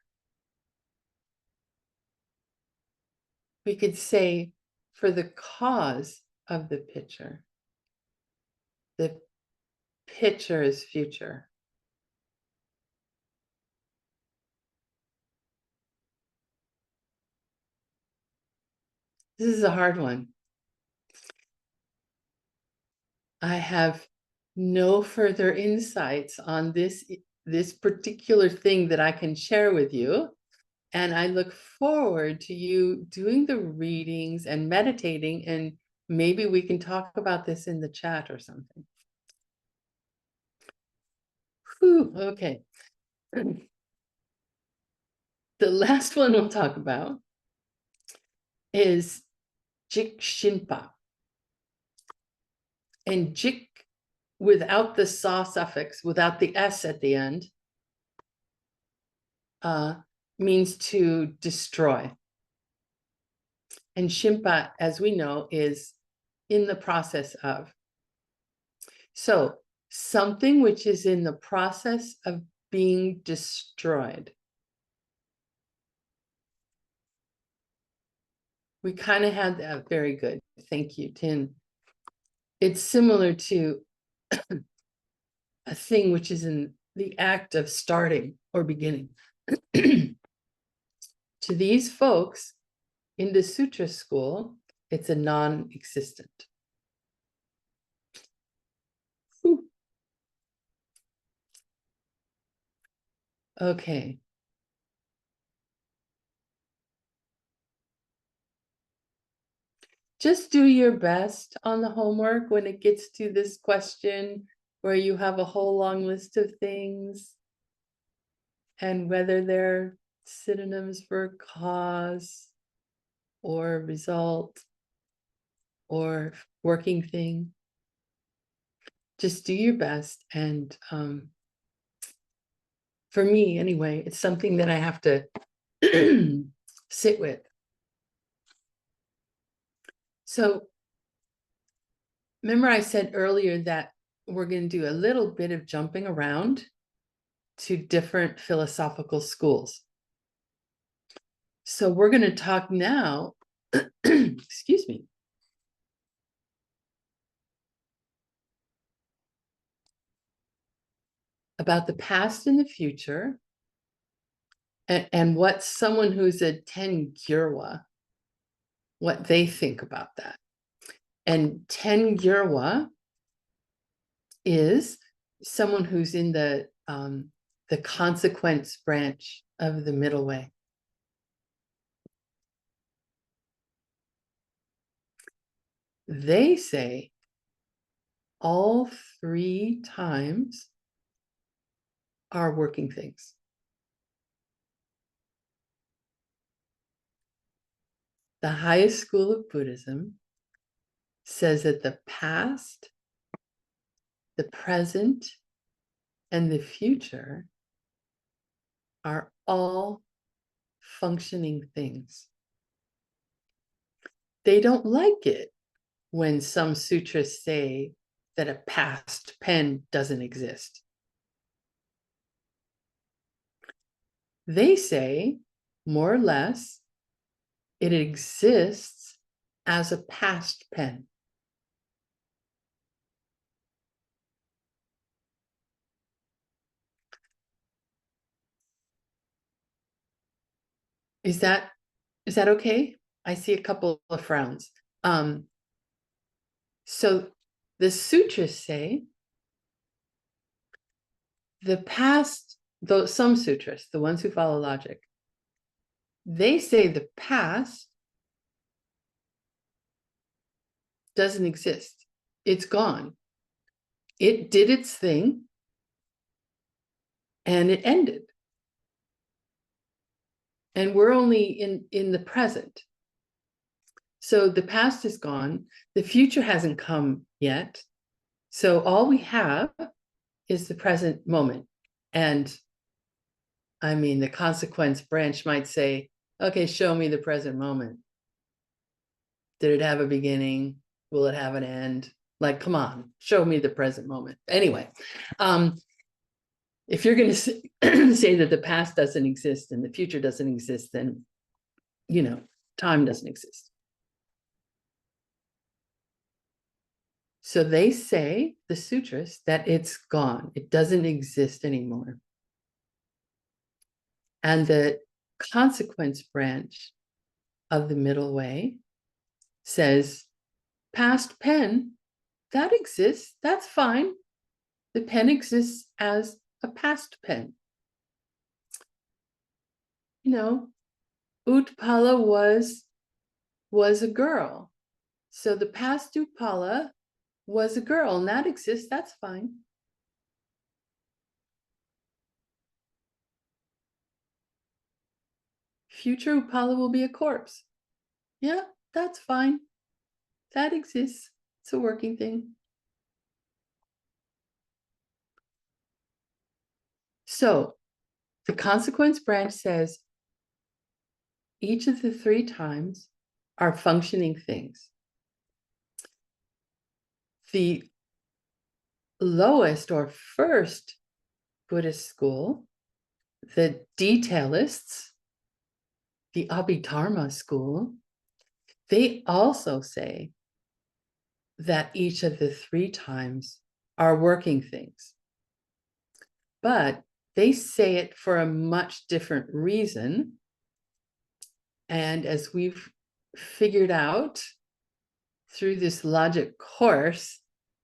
We could say for the cause of the pitcher is future. This is a hard one. I have no further insights on this particular thing that I can share with you. And I look forward to you doing the readings and meditating, and maybe we can talk about this in the chat or something. Whew, okay. The last one we'll talk about is Jik Shinpa. And Jik, without the sa suffix, without the s at the end, means to destroy. And Shimpa, as we know, is in the process of. So something which is in the process of being destroyed. We kind of had that. Very good. Thank you, Tin. It's similar to a thing which is in the act of starting or beginning. To these folks in the sutra school, it's a non-existent. Okay. Just do your best on the homework when it gets to this question. where you have a whole long list of things, and whether they're synonyms for cause or result or working thing, just do your best. And for me anyway, it's something that I have to sit with. So remember I said earlier that we're going to do a little bit of jumping around to different philosophical schools. So we're going to talk now, excuse me, about the past and the future, and what someone who's a Ten Gyurwa, what they think about that. And Ten Gyurwa is someone who's in the consequence branch of the middle way. They say all three times are working things. The highest school of Buddhism says that the past, the present, and the future are all functioning things. They don't like it when some sutras say that a past pen doesn't exist. They say, more or less, it exists as a past pen. Is that okay? I see a couple of frowns. So the sutras say the past, though some sutras, the ones who follow logic, they say the past doesn't exist. It's gone. It did its thing and it ended. And we're only in the present. So the past is gone. The future hasn't come yet. So all we have is the present moment. And I mean, the consequence branch might say, okay, show me the present moment. Did it have a beginning? Will it have an end? Like, come on, show me the present moment. Anyway, if you're going to say that the past doesn't exist and the future doesn't exist, then, you know, time doesn't exist. So they say, the sutras, that it's gone. It doesn't exist anymore. And the consequence branch of the middle way says, past pen, that exists. That's fine. The pen exists as a past pen. You know, Utpala was a girl. So the past Utpala was a girl, and that exists. That's fine. Future Utpala will be a corpse. Yeah, that's fine. That exists. It's a working thing. So the consequence branch says each of the three times are functioning things. The lowest or first Buddhist school, the detailists, the Abhidharma school, they also say that each of the three times are working things. But they say it for a much different reason. And as we've figured out through this logic course,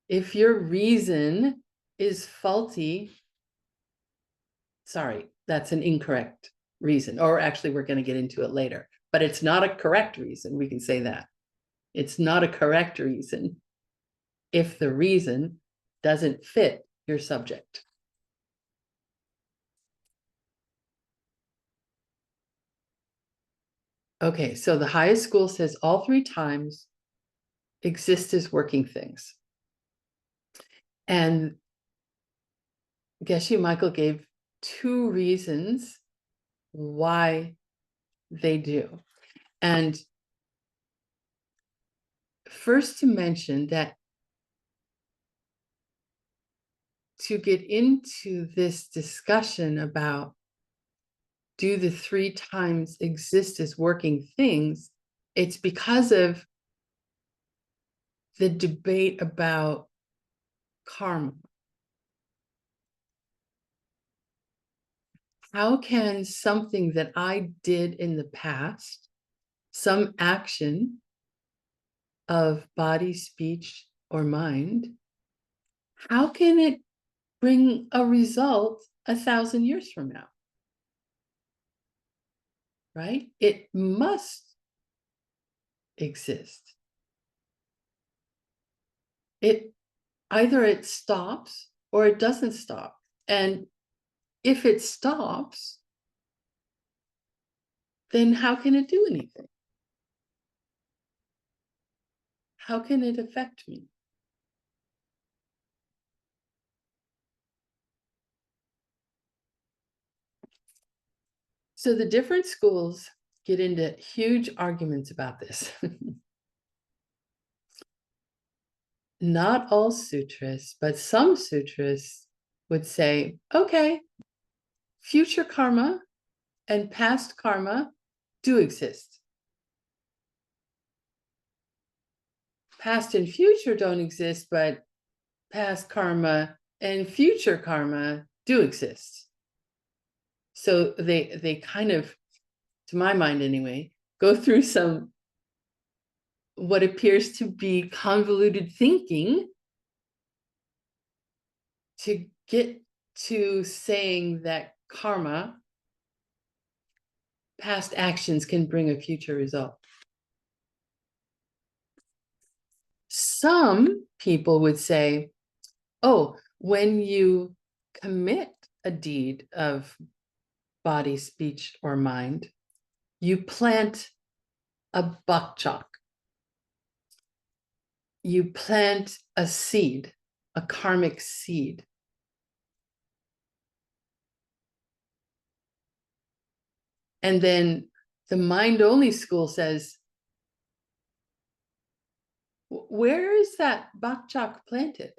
if your reason is faulty, sorry, that's an incorrect reason. Or actually, we're going to get into it later. But it's not a correct reason. We can say that. It's not a correct reason if the reason doesn't fit your subject. Okay, so the highest school says all three times exist as working things. And Geshe Michael gave two reasons why they do. And first, to mention that to get into this discussion about do the three times exist as working things, it's because of the debate about karma. How can something that I did in the past, some action of body, speech, or mind, how can it bring a result 1,000 years from now? Right? It must exist. Either it stops or it doesn't stop. And if it stops, then how can it do anything? How can it affect me? So the different schools get into huge arguments about this. Not all sutras, but some sutras would say, okay, future karma and past karma do exist. Past and future don't exist, but past karma and future karma do exist. So they kind of, to my mind anyway, go through some what appears to be convoluted thinking to get to saying that karma, past actions, can bring a future result. Some people would say, oh, when you commit a deed of body, speech, or mind, you plant a bakchak. You plant a seed, a karmic seed. And then the mind-only school says, where is that bakchak planted?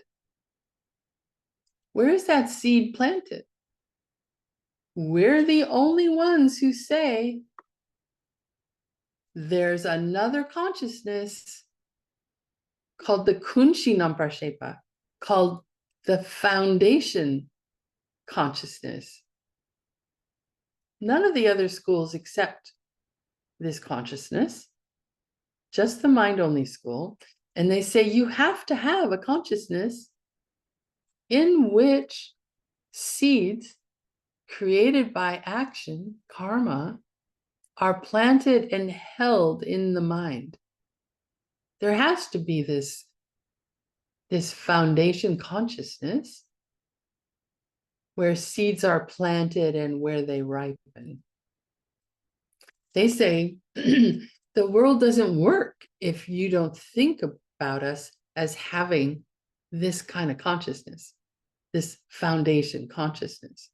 Where is that seed planted? We're the only ones who say there's another consciousness called the Kunshi Namprashepa, called the foundation consciousness. None of the other schools accept this consciousness, just the mind-only school. And they say you have to have a consciousness in which seeds created by action, karma, are planted and held in the mind. There has to be this foundation consciousness where seeds are planted and where they ripen. They say the world doesn't work if you don't think about us as having this kind of consciousness, this foundation consciousness.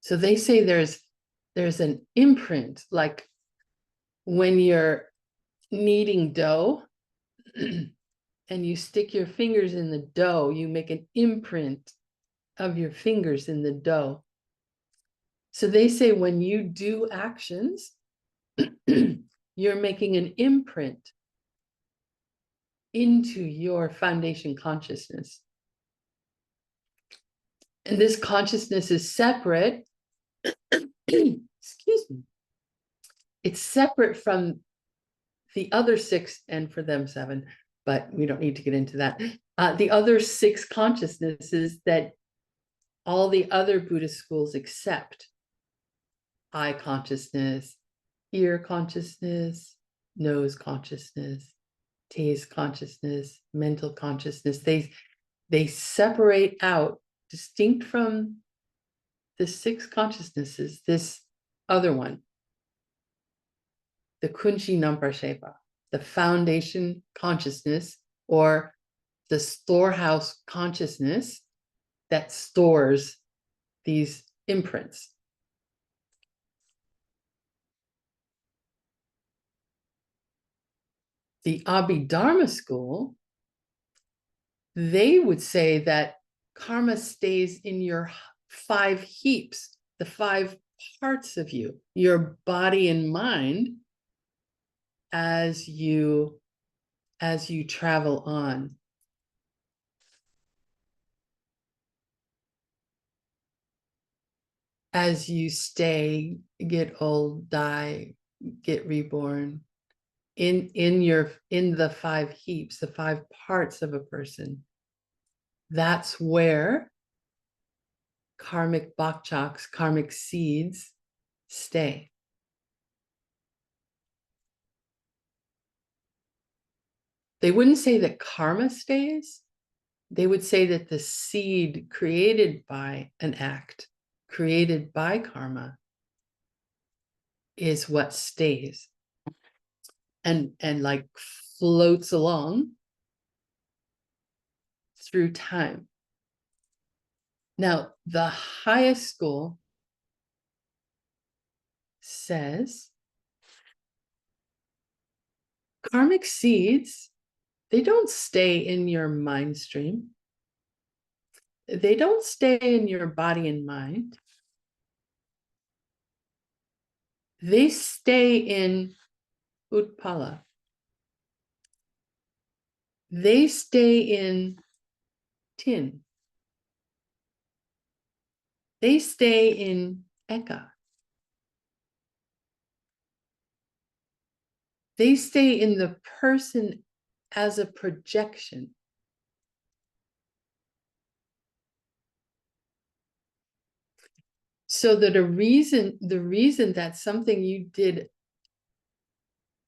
So they say there's an imprint, like when you're kneading dough and you stick your fingers in the dough, you make an imprint of your fingers in the dough. So they say when you do actions, you're making an imprint into your foundation consciousness. And this consciousness is separate. Excuse me. It's separate from the other 6, and for them 7, but we don't need to get into that. The other 6 consciousnesses that all the other Buddhist schools accept: eye consciousness, ear consciousness, nose consciousness, taste consciousness, mental consciousness. They separate out, distinct from the six consciousnesses, this other one, the Kunchi Namprashepa, the foundation consciousness, or the storehouse consciousness that stores these imprints. The Abhidharma school, they would say that karma stays in your five heaps, the five parts of you, your body and mind, as you travel on. As you stay, get old, die, get reborn, in the five heaps, the five parts of a person. That's where karmic bakchaks, karmic seeds, stay. They wouldn't say that karma stays. They would say that the seed created by an act, created by karma, is what stays and like floats along through time. Now, the highest school says karmic seeds, they don't stay in your mind stream. They don't stay in your body and mind. They stay in Utpala. They stay in tin. They stay in Eka. They stay in the person as a projection. So that the reason that something you did,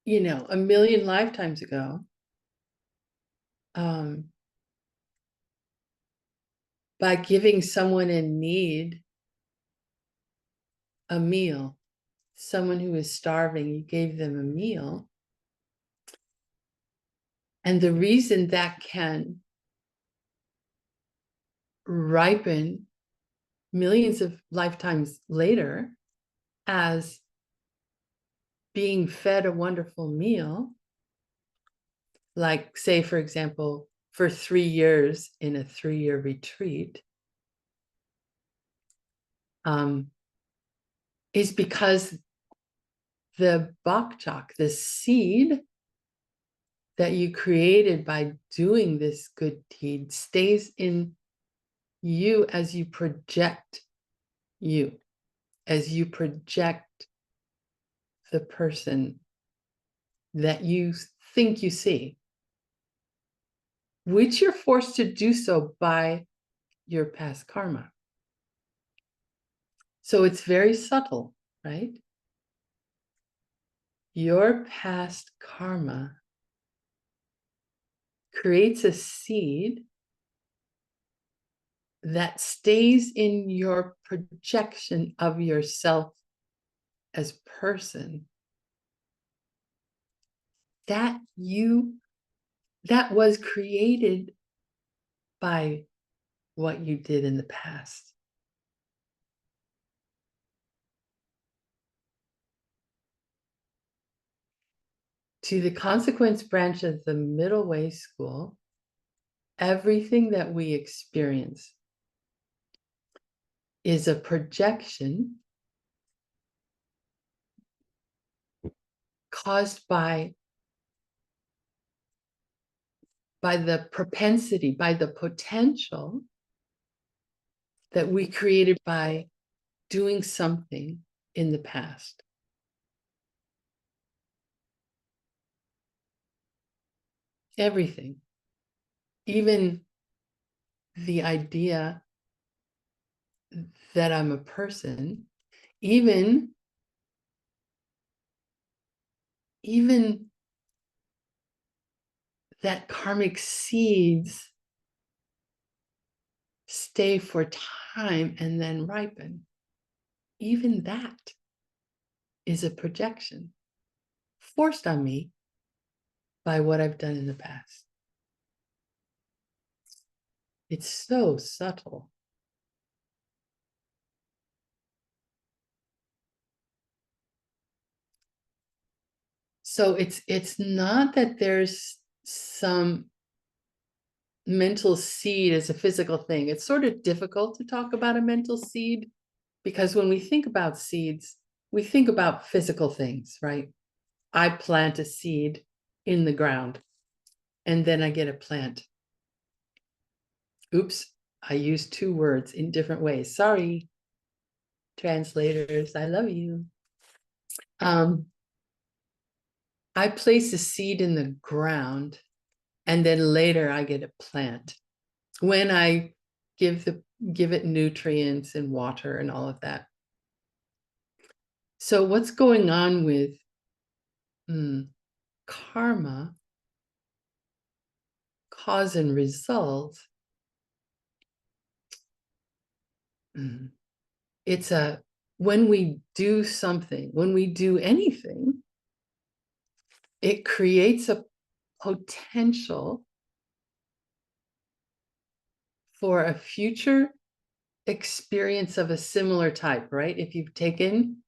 a million lifetimes ago, by giving someone in need a meal, someone who is starving, you gave them a meal. And the reason that can ripen millions of lifetimes later as being fed a wonderful meal, like, say, for example, for 3 years in a 3-year retreat, is because the bakchak, the seed that you created by doing this good deed, stays in you as you project the person that you think you see, which you're forced to do so by your past karma. So it's very subtle, right? Your past karma creates a seed that stays in your projection of yourself as person, that was created by what you did in the past. To the consequence branch of the middle way school, everything that we experience is a projection caused by the propensity, by the potential that we created by doing something in the past. Everything, even the idea that I'm a person, even that karmic seeds stay for time and then ripen. Even that is a projection forced on me by what I've done in the past. It's so subtle. So it's not that there's some mental seed as a physical thing. It's sort of difficult to talk about a mental seed because when we think about seeds, we think about physical things, right? I plant a seed in the ground and then I get a plant. Oops, I used two words in different ways. Sorry, translators, I love you. I place a seed in the ground and then later I get a plant. When I give it nutrients and water and all of that. So what's going on with karma, cause and result? It's when we do something, when we do anything, it creates a potential for a future experience of a similar type, right? If you've taken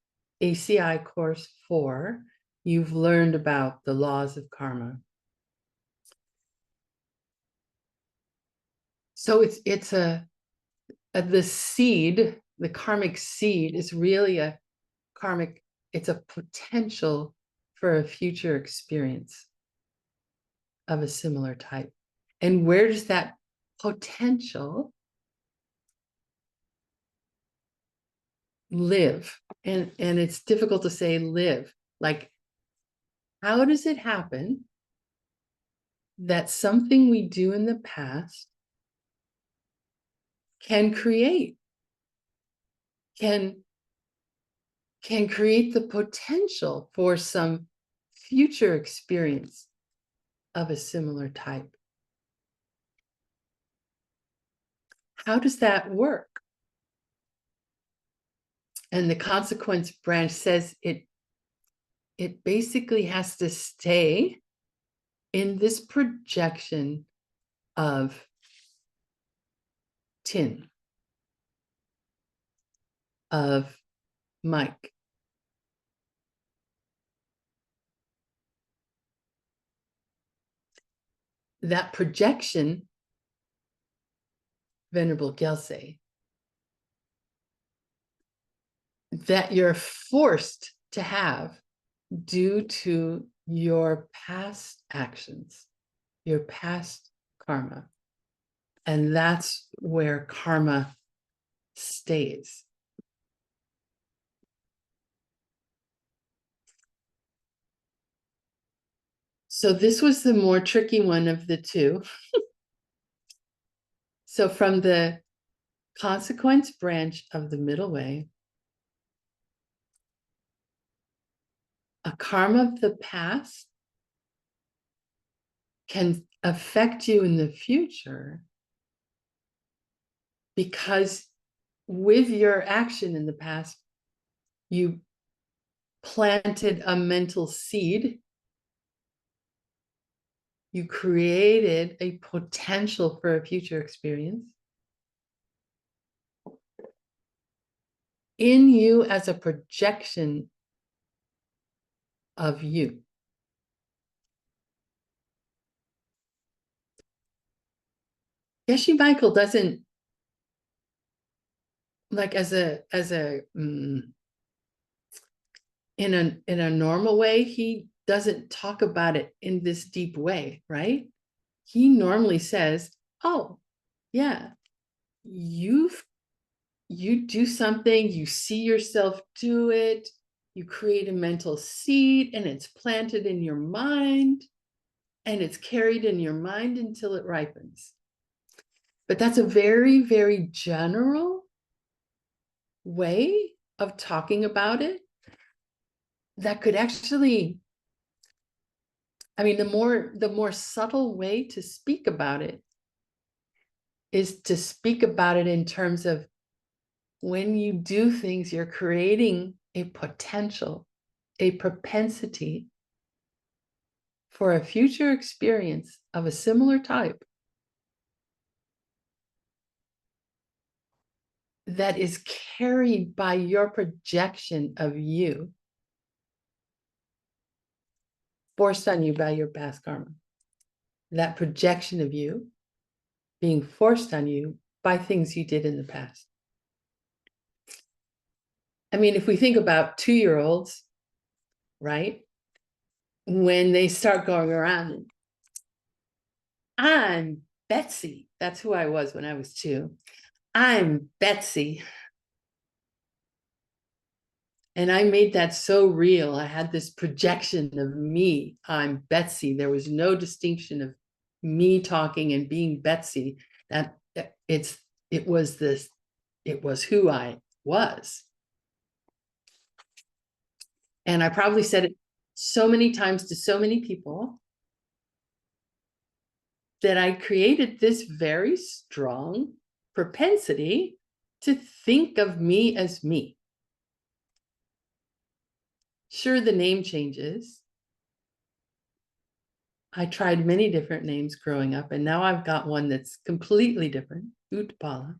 ACI course 4, you've learned about the laws of karma. So it's the seed, the karmic seed is really a karmic, it's a potential for a future experience of a similar type. And where does that potential live? And it's difficult to say live. Like, how does it happen that something we do in the past can create the potential for some future experience of a similar type? How does that work? And the consequence branch says it basically has to stay in this projection of Tin, of Mike. That projection, Venerable Gyelse, that you're forced to have due to your past actions, your past karma. And that's where karma stays. So this was the more tricky one of the two. So from the consequence branch of the middle way, a karma of the past can affect you in the future because with your action in the past, you planted a mental seed. You created a potential for a future experience in you as a projection of you. Geshe Michael doesn't, like, in a normal way, he doesn't talk about it in this deep way, right? He normally says, oh, yeah, you do something, you see yourself do it, you create a mental seed, and it's planted in your mind, and it's carried in your mind until it ripens. But that's a very, very general way of talking about it that could actually I mean, the more subtle way to speak about it is to speak about it in terms of when you do things, you're creating a potential, a propensity for a future experience of a similar type that is carried by your projection of you, forced on you by your past karma. That projection of you being forced on you by things you did in the past. I mean, if we think about 2-year-olds, right? When they start going around, I'm Betsy. That's who I was when I was 2. I'm Betsy. And I made that so real. I had this projection of me. I'm Betsy. There was no distinction of me talking and being Betsy. It was who I was. And I probably said it so many times to so many people that I created this very strong propensity to think of me as me. Sure, the name changes. I tried many different names growing up, and now I've got one that's completely different, Utpala.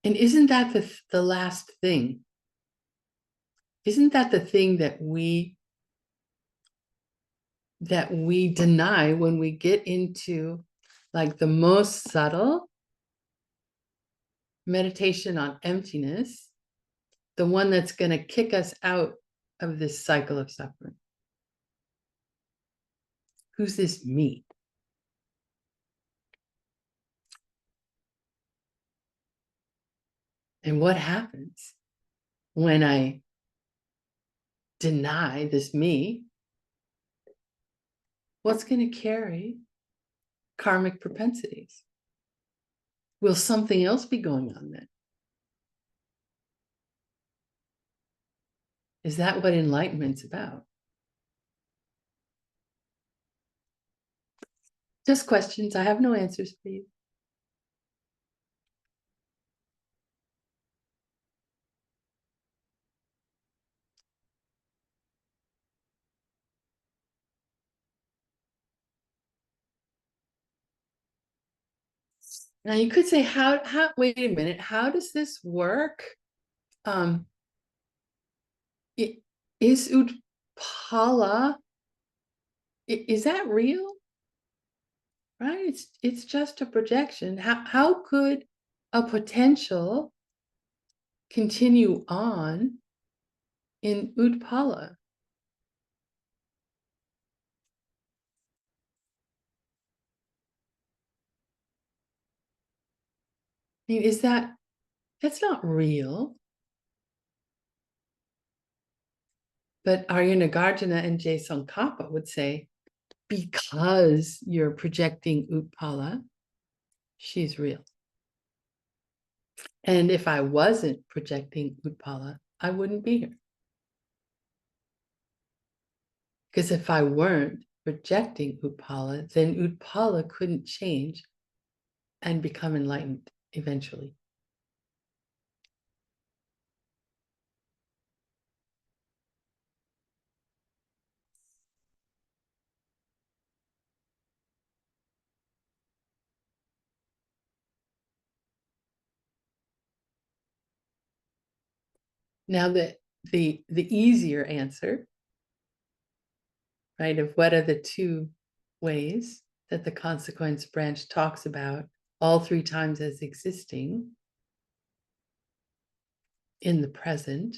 And isn't that the last thing? Isn't that the thing that we deny when we get into like the most subtle meditation on emptiness, the one that's going to kick us out of this cycle of suffering? Who's this me? And what happens when I deny this me? What's going to carry karmic propensities? Will something else be going on then? Is that what enlightenment's about? Just questions. I have no answers for you. Now you could say, how wait a minute, how does this work? Is Utpala, is that real? Right? It's just a projection. How could a potential continue on in Utpala? I mean, that's not real. But Arya Nagarjuna and Jay Tsongkhapa would say, because you're projecting Utpala, she's real. And if I wasn't projecting Utpala, I wouldn't be here. Because if I weren't projecting Utpala, then Utpala couldn't change and become enlightened eventually. Now the easier answer, right, of what are the 2 ways that the consequence branch talks about all 3 times as existing in the present,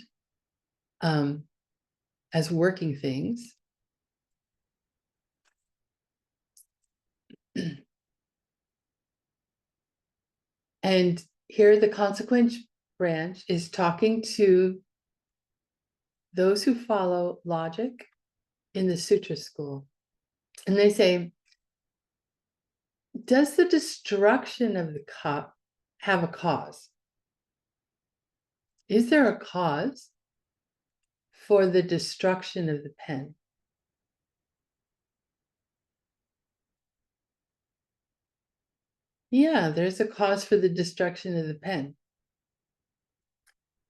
as working things. And here the consequence branch is talking to those who follow logic in the sutra school. And they say, does the destruction of the cup have a cause? Is there a cause for the destruction of the pen? Yeah, there's a cause for the destruction of the pen.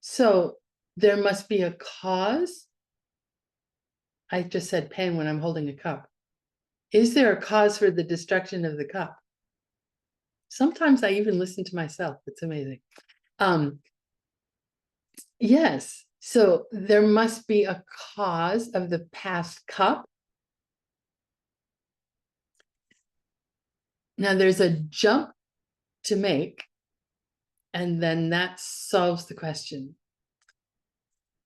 So there must be a cause. I just said pen when I'm holding a cup. Is there a cause for the destruction of the cup? Sometimes I even listen to myself. It's amazing. Yes. So there must be a cause of the past cup. Now there's a jump to make, and then that solves the question.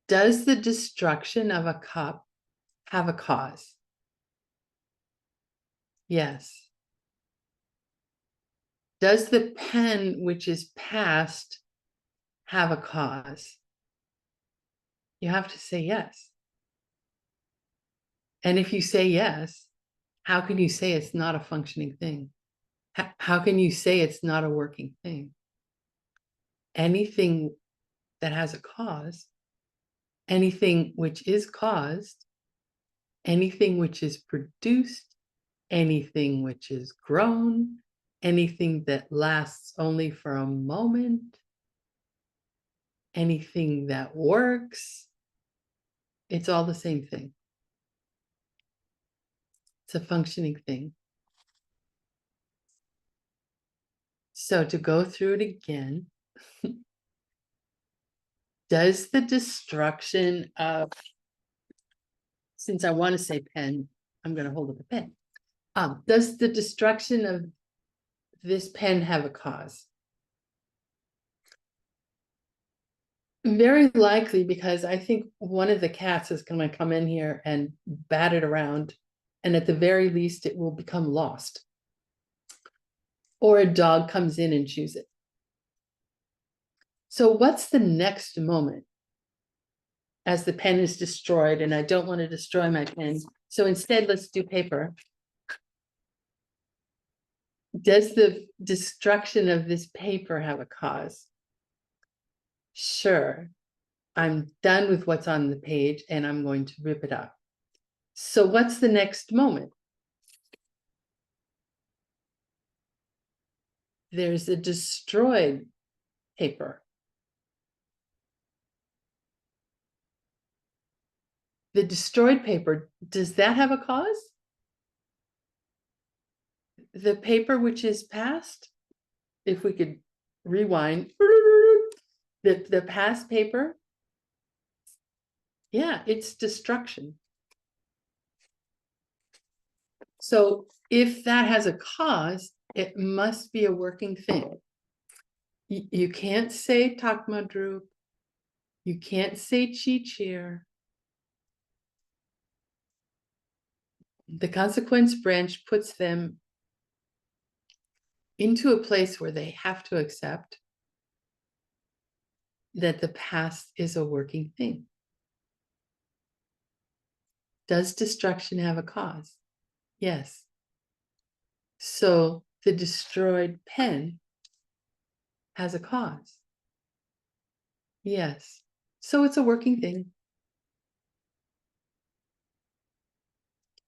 Does the destruction of a cup have a cause? Yes. Does the pen which is past have a cause? You have to say yes. And if you say yes, how can you say it's not a functioning thing? How can you say it's not a working thing? Anything that has a cause, anything which is caused, anything which is produced, anything which is grown, anything that lasts only for a moment, anything that works, it's all the same thing. It's a functioning thing. So to go through it again, does the destruction of, since I want to say pen, I'm going to hold up a pen. Does the destruction of this pen have a cause? Very likely, because I think one of the cats is going to come in here and bat it around, and at the very least, it will become lost. Or a dog comes in and chews it. So what's the next moment as the pen is destroyed? And I don't want to destroy my pen. So instead, let's do paper. Does the destruction of this paper have a cause? Sure. I'm done with what's on the page and I'm going to rip it up. So what's the next moment? There's a destroyed paper. The destroyed paper, does that have a cause? The paper which is past, if we could rewind, the past paper, yeah, it's destruction. So if that has a cause, it must be a working thing. You can't say Takmadrup. You can't say Chi-Chir. The consequence branch puts them into a place where they have to accept that the past is a working thing. Does destruction have a cause? Yes. So the destroyed pen has a cause. Yes. So it's a working thing.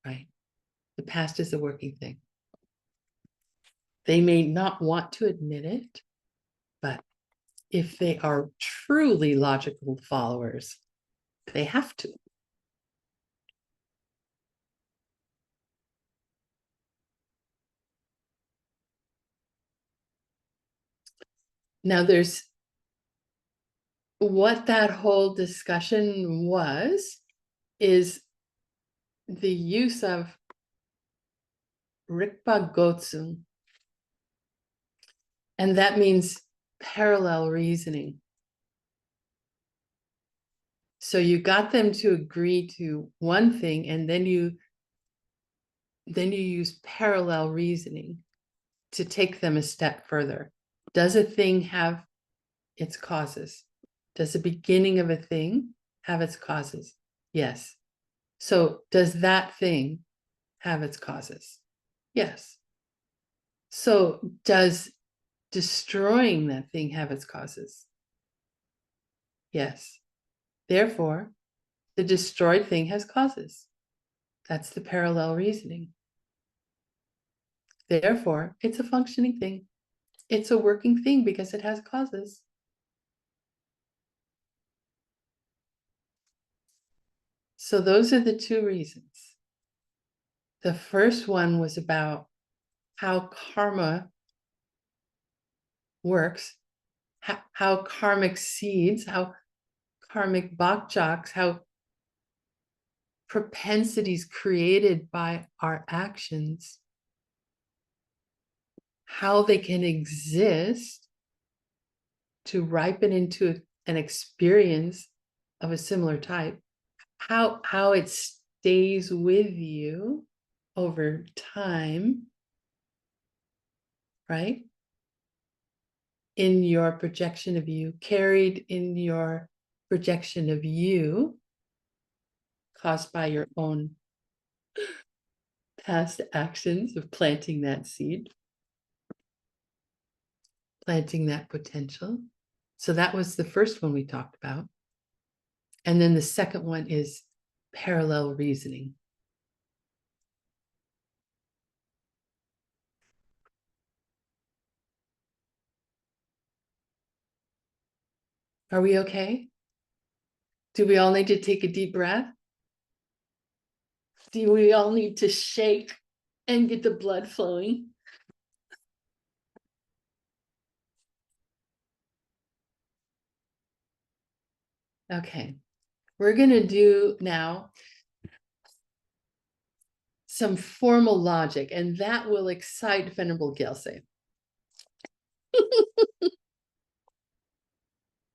Right. The past is a working thing. They may not want to admit it, but if they are truly logical followers, they have to. Now, there's what that whole discussion was, is the use of Rikpa Gotsung. And that means parallel reasoning. So you got them to agree to one thing, and then you use parallel reasoning to take them a step further. Does a thing have its causes? Does the beginning of a thing have its causes? Yes. So does that thing have its causes? Yes. So does destroying that thing have its causes? Yes. Therefore, the destroyed thing has causes. That's the parallel reasoning. Therefore, it's a functioning thing. It's a working thing because it has causes. So those are the two reasons. The first one was about how karma works, how karmic seeds, how karmic bakchaks, how propensities created by our actions, how they can exist to ripen into an experience of a similar type, how it stays with you over time, right? In your projection of you, carried in your projection of you, caused by your own past actions of planting that seed, planting that potential. So that was the first one we talked about. And then the second one is parallel reasoning. Are we okay? Do we all need to take a deep breath? Do we all need to shake and get the blood flowing? Okay, we're going to do now some formal logic, and that will excite Venerable Gyelse.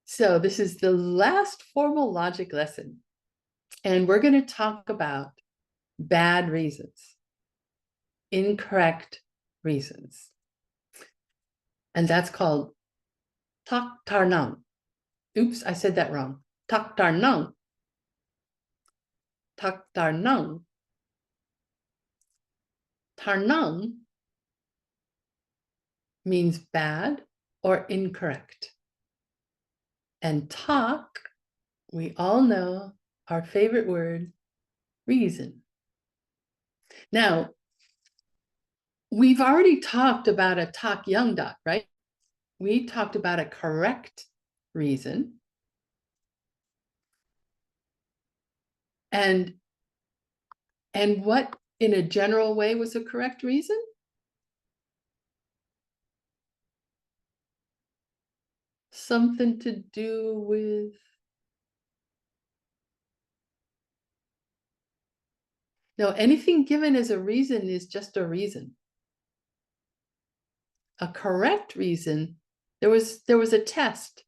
So this is the last formal logic lesson, and we're going to talk about bad reasons, incorrect reasons. And that's called tak tarnang. Oops, I said that wrong. Tak tarnang. Tak tarnang. Tarnang means bad or incorrect. And tak, we all know our favorite word, reason. Now, we've already talked about a tak young dot, right? We talked about a correct reason. And what in a general way was a correct reason? Something to do with no, anything given as a reason is just a reason. A correct reason, there was a test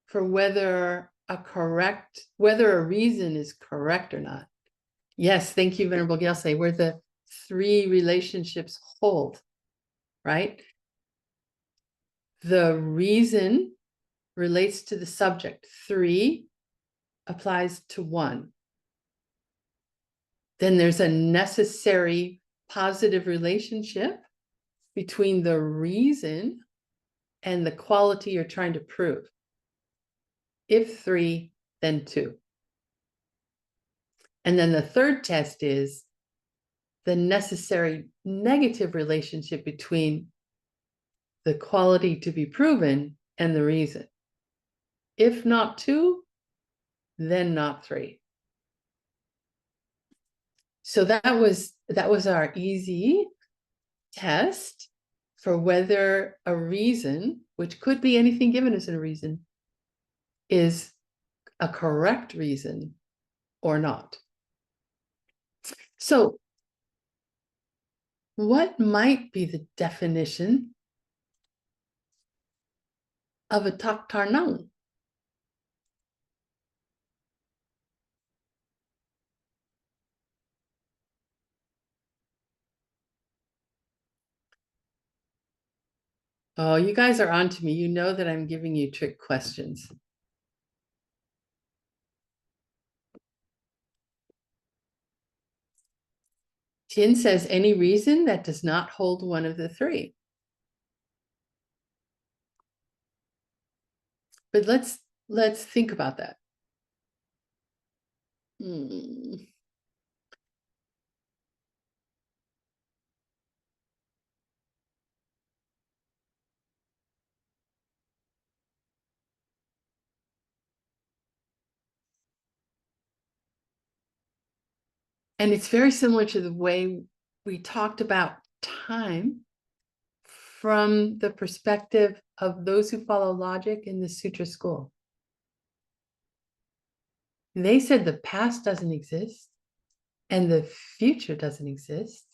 for whether a reason is correct or not. Yes, thank you, Venerable Gyelse, where the three relationships hold, right? The reason relates to the subject. 3 applies to 1. Then there's a necessary positive relationship between the reason and the quality you're trying to prove. If 3, then 2. And then the third test is the necessary negative relationship between the quality to be proven and the reason. If not 2, then not 3. So that was our easy test for whether a reason, which could be anything given as a reason, is a correct reason or not. So what might be the definition of a tak tarnang? Oh, you guys are on to me. You know that I'm giving you trick questions. Tin says any reason that does not hold one of the 3. But let's let's think about that. Hmm. And it's very similar to the way we talked about time from the perspective of those who follow logic in the sutra school. They said the past doesn't exist and the future doesn't exist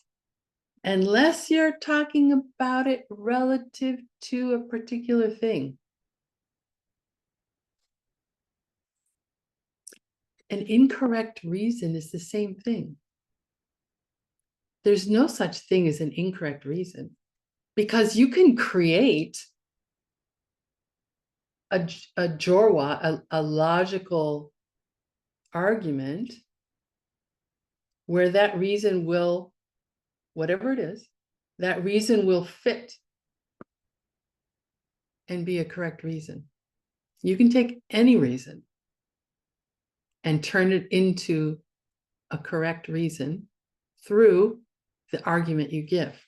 unless you're talking about it relative to a particular thing. An incorrect reason is the same thing. There's no such thing as an incorrect reason, because you can create a jorwa, a logical argument where that reason will, whatever it is, that reason will fit and be a correct reason. You can take any reason and turn it into a correct reason through the argument you give.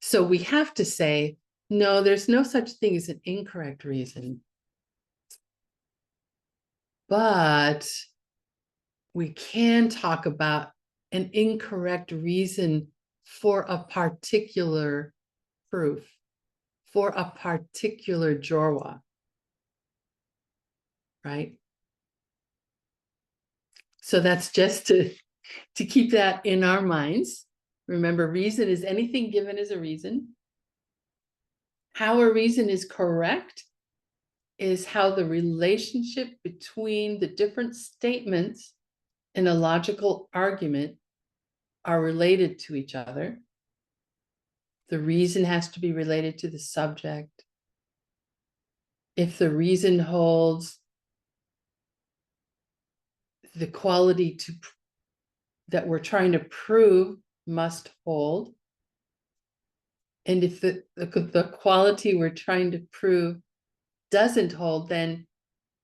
So we have to say, no, there's no such thing as an incorrect reason. But we can talk about an incorrect reason for a particular proof, for a particular jorwa, right? So that's just to keep that in our minds. Remember, reason is anything given as a reason. How a reason is correct is how the relationship between the different statements in a logical argument are related to each other. The reason has to be related to the subject. If the reason holds, the quality that we're trying to prove must hold. And if the quality we're trying to prove doesn't hold, then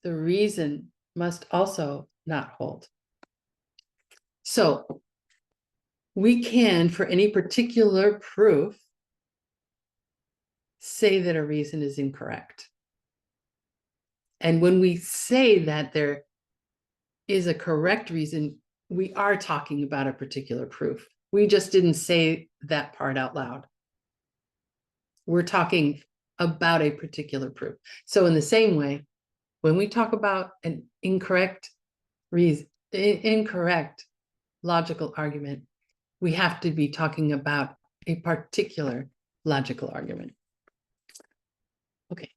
the reason must also not hold. So we can, for any particular proof, say that a reason is incorrect. And when we say that there is a correct reason, we are talking about a particular proof. We just didn't say that part out loud. We're talking about a particular proof. So in the same way, when we talk about an incorrect reason, incorrect logical argument, we have to be talking about a particular logical argument. Okay.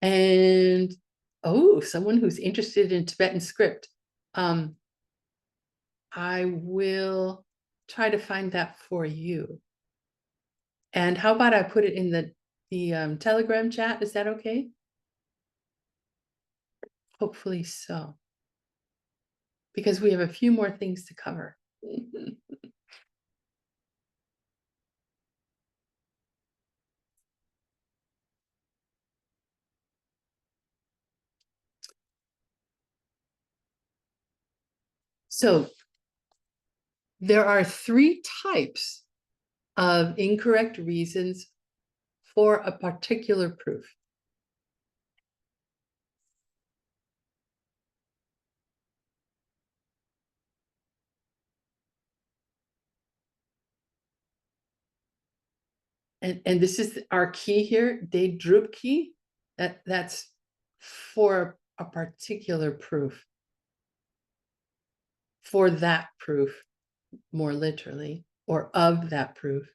And oh, someone who's interested in Tibetan script. I will try to find that for you. And how about I put it in the Telegram chat? Is that okay? Hopefully so. Because we have a few more things to cover. So there are 3 types of incorrect reasons for a particular proof. And this is our key here, de drup key. That's for a particular proof. For that proof, more literally, or of that proof.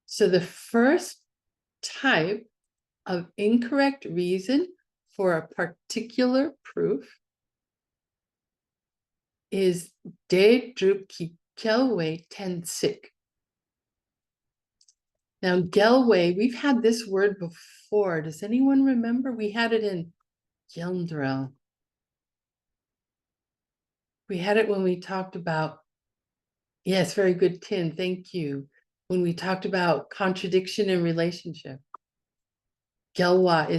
So the first type of incorrect reason for a particular proof is de drup ki gelwe ten sik. Now, gelwe, we've had this word before. Does anyone remember? We had it in Gyeldrel. We had it when we talked about, yes, very good, Tin, thank you. when we talked about contradiction in relationship. Gelwa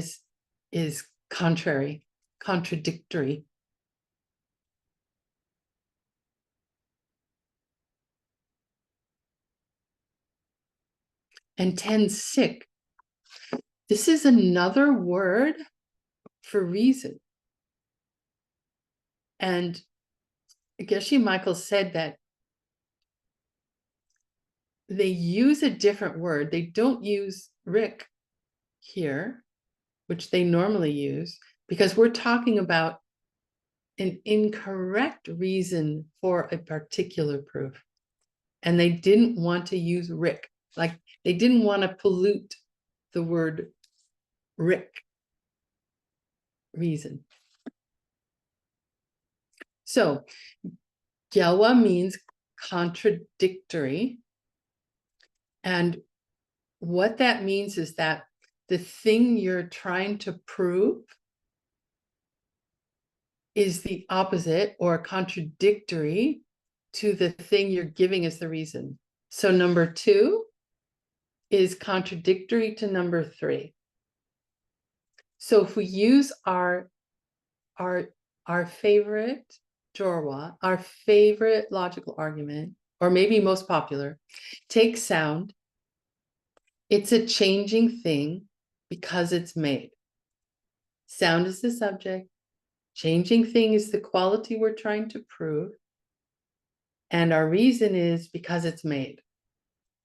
is contrary, contradictory. And 10 sick. This is another word for reason. And Geshe Michael said that they use a different word. They don't use Rick here, which they normally use, because we're talking about an incorrect reason for a particular proof. And they didn't want to use Rick. Like they didn't want to pollute the word Rick, reason. So Gyelwa means contradictory. And what that means is that the thing you're trying to prove is the opposite or contradictory to the thing you're giving as the reason. So number 2 is contradictory to number 3. So if we use our favorite Jorwa, our favorite logical argument, or maybe most popular, take sound. It's a changing thing because it's made. Sound is the subject. Changing thing is the quality we're trying to prove. And our reason is because it's made.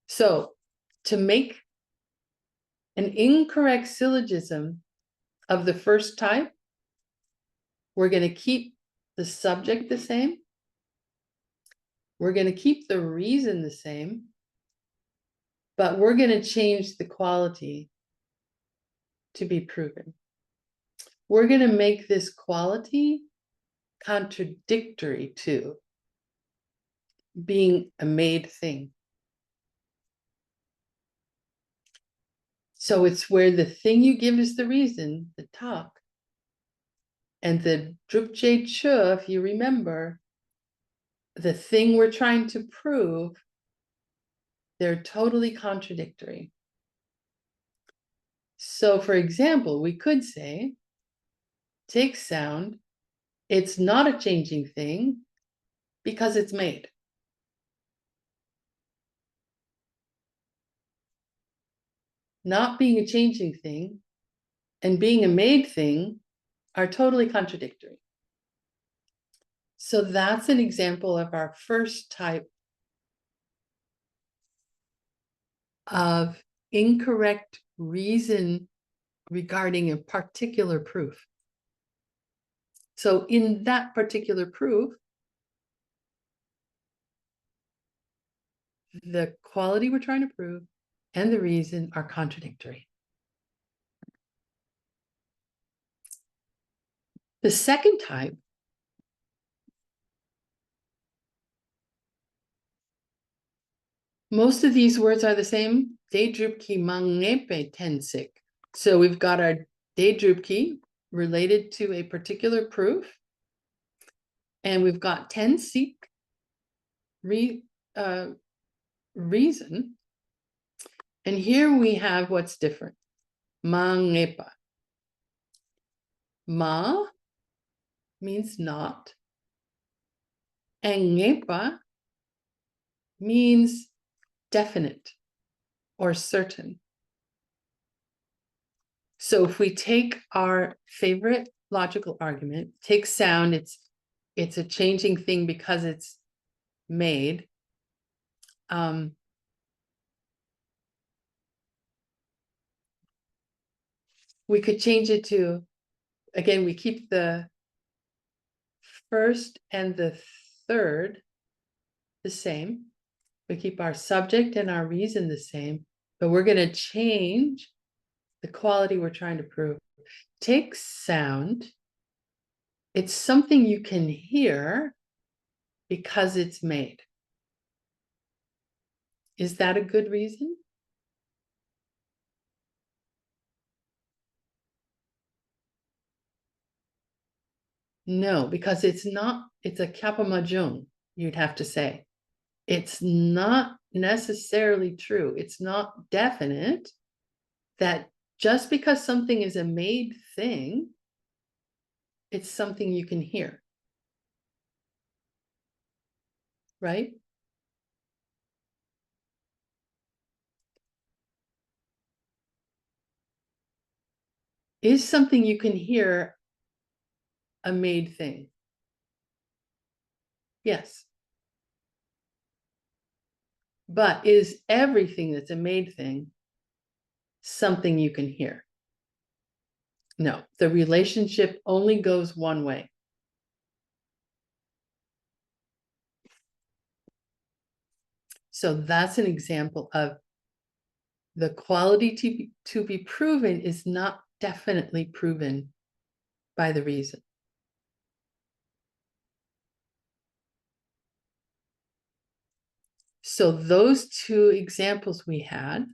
So to make an incorrect syllogism of the first type, we're going to keep the subject the same. We're going to keep the reason the same, but we're going to change the quality to be proven. We're going to make this quality contradictory to being a made thing. So it's where the thing you give is the reason, the talk, and the drupje chu, if you remember, the thing we're trying to prove, they're totally contradictory. So for example, we could say, take sound, it's not a changing thing because it's made. Not being a changing thing and being a made thing are totally contradictory. So that's an example of our first type of incorrect reason regarding a particular proof. So in that particular proof, the quality we're trying to prove and the reason are contradictory. The second type most of these words are the same. Dedrupki mangepe tensik. So we've got our dedrupki related to a particular proof. And we've got tensik reason. And here we have what's different. Mangepa. Ma means not. And ngepa means definite or certain. So if we take our favorite logical argument, take sound, it's a changing thing because it's made. We could change it to, again, we keep the first and the third the same. We keep our subject and our reason the same, but we're going to change the quality we're trying to prove. Take sound. It's something you can hear because it's made. Is that a good reason? No, because it's not, it's a kappa majung, you'd have to say. It's not necessarily true. It's not definite that just because something is a made thing, it's something you can hear. Right? Is something you can hear a made thing? Yes. But is everything that's a made thing something you can hear? No, the relationship only goes one way. So that's an example of the quality to be proven is not definitely proven by the reason. So those two examples we had,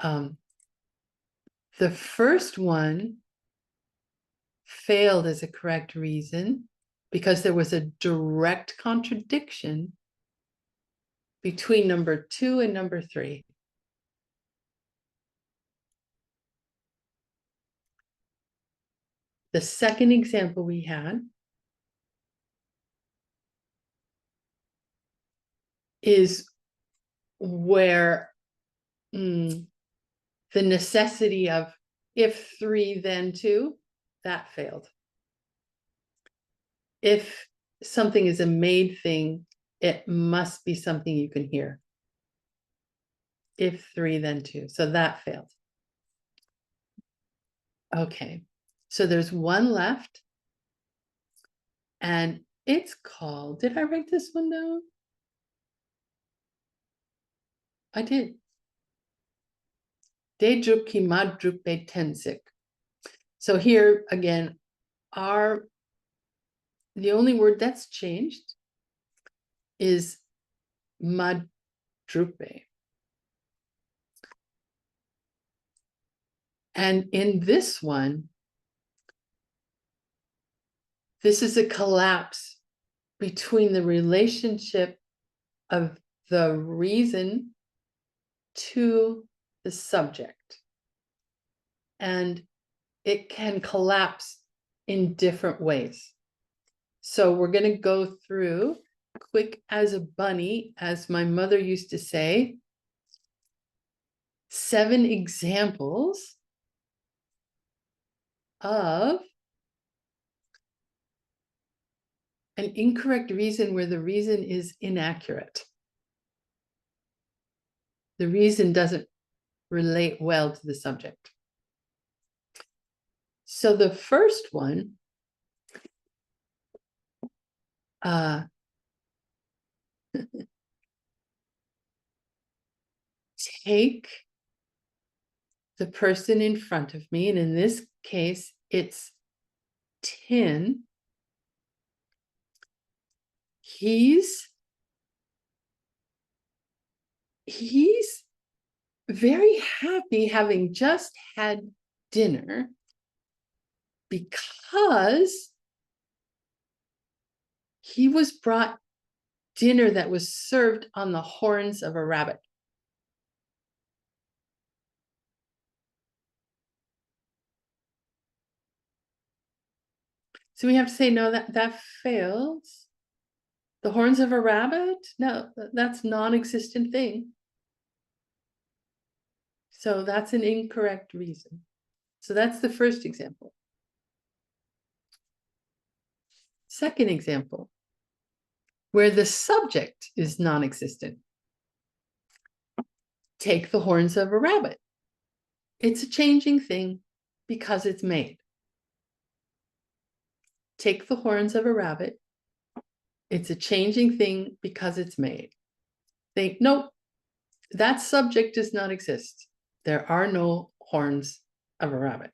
the first one failed as a correct reason because there was a direct contradiction between number 2 and number 3. The second example we had is where the necessity of if 3 then 2, that failed. If something is a made thing, it must be something you can hear. If 3 then 2, so that failed. Okay, so there's one left, and it's called, did I write this one down? I did. Dejruki madrupe tensik. So here again, the only word that's changed is madrupe. And in this one, this is a collapse between the relationship of the reason to the subject. And it can collapse in different ways. So we're going to go through quick as a bunny, as my mother used to say, 7 examples of an incorrect reason where the reason is inaccurate. The reason doesn't relate well to the subject. So the first one, take the person in front of me, and in this case, it's Tin. He's very happy having just had dinner because he was brought dinner that was served on the horns of a rabbit. So we have to say, no, that fails. The horns of a rabbit? No, that's non-existent thing. So that's an incorrect reason. So that's the first example. Second example, where the subject is non-existent. Take the horns of a rabbit. It's a changing thing because it's made. Take the horns of a rabbit. It's a changing thing because it's made. Think, nope, that subject does not exist. There are no horns of a rabbit.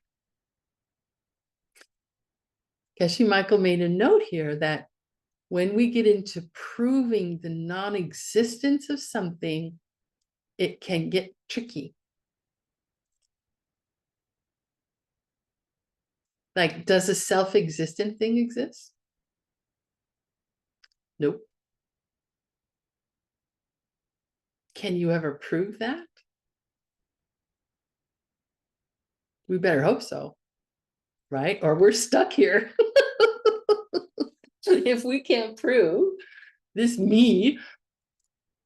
Geshe Michael made a note here that when we get into proving the non-existence of something, it can get tricky. Like, does a self-existent thing exist? Nope. Can you ever prove that? We better hope so, right? Or we're stuck here. If we can't prove this me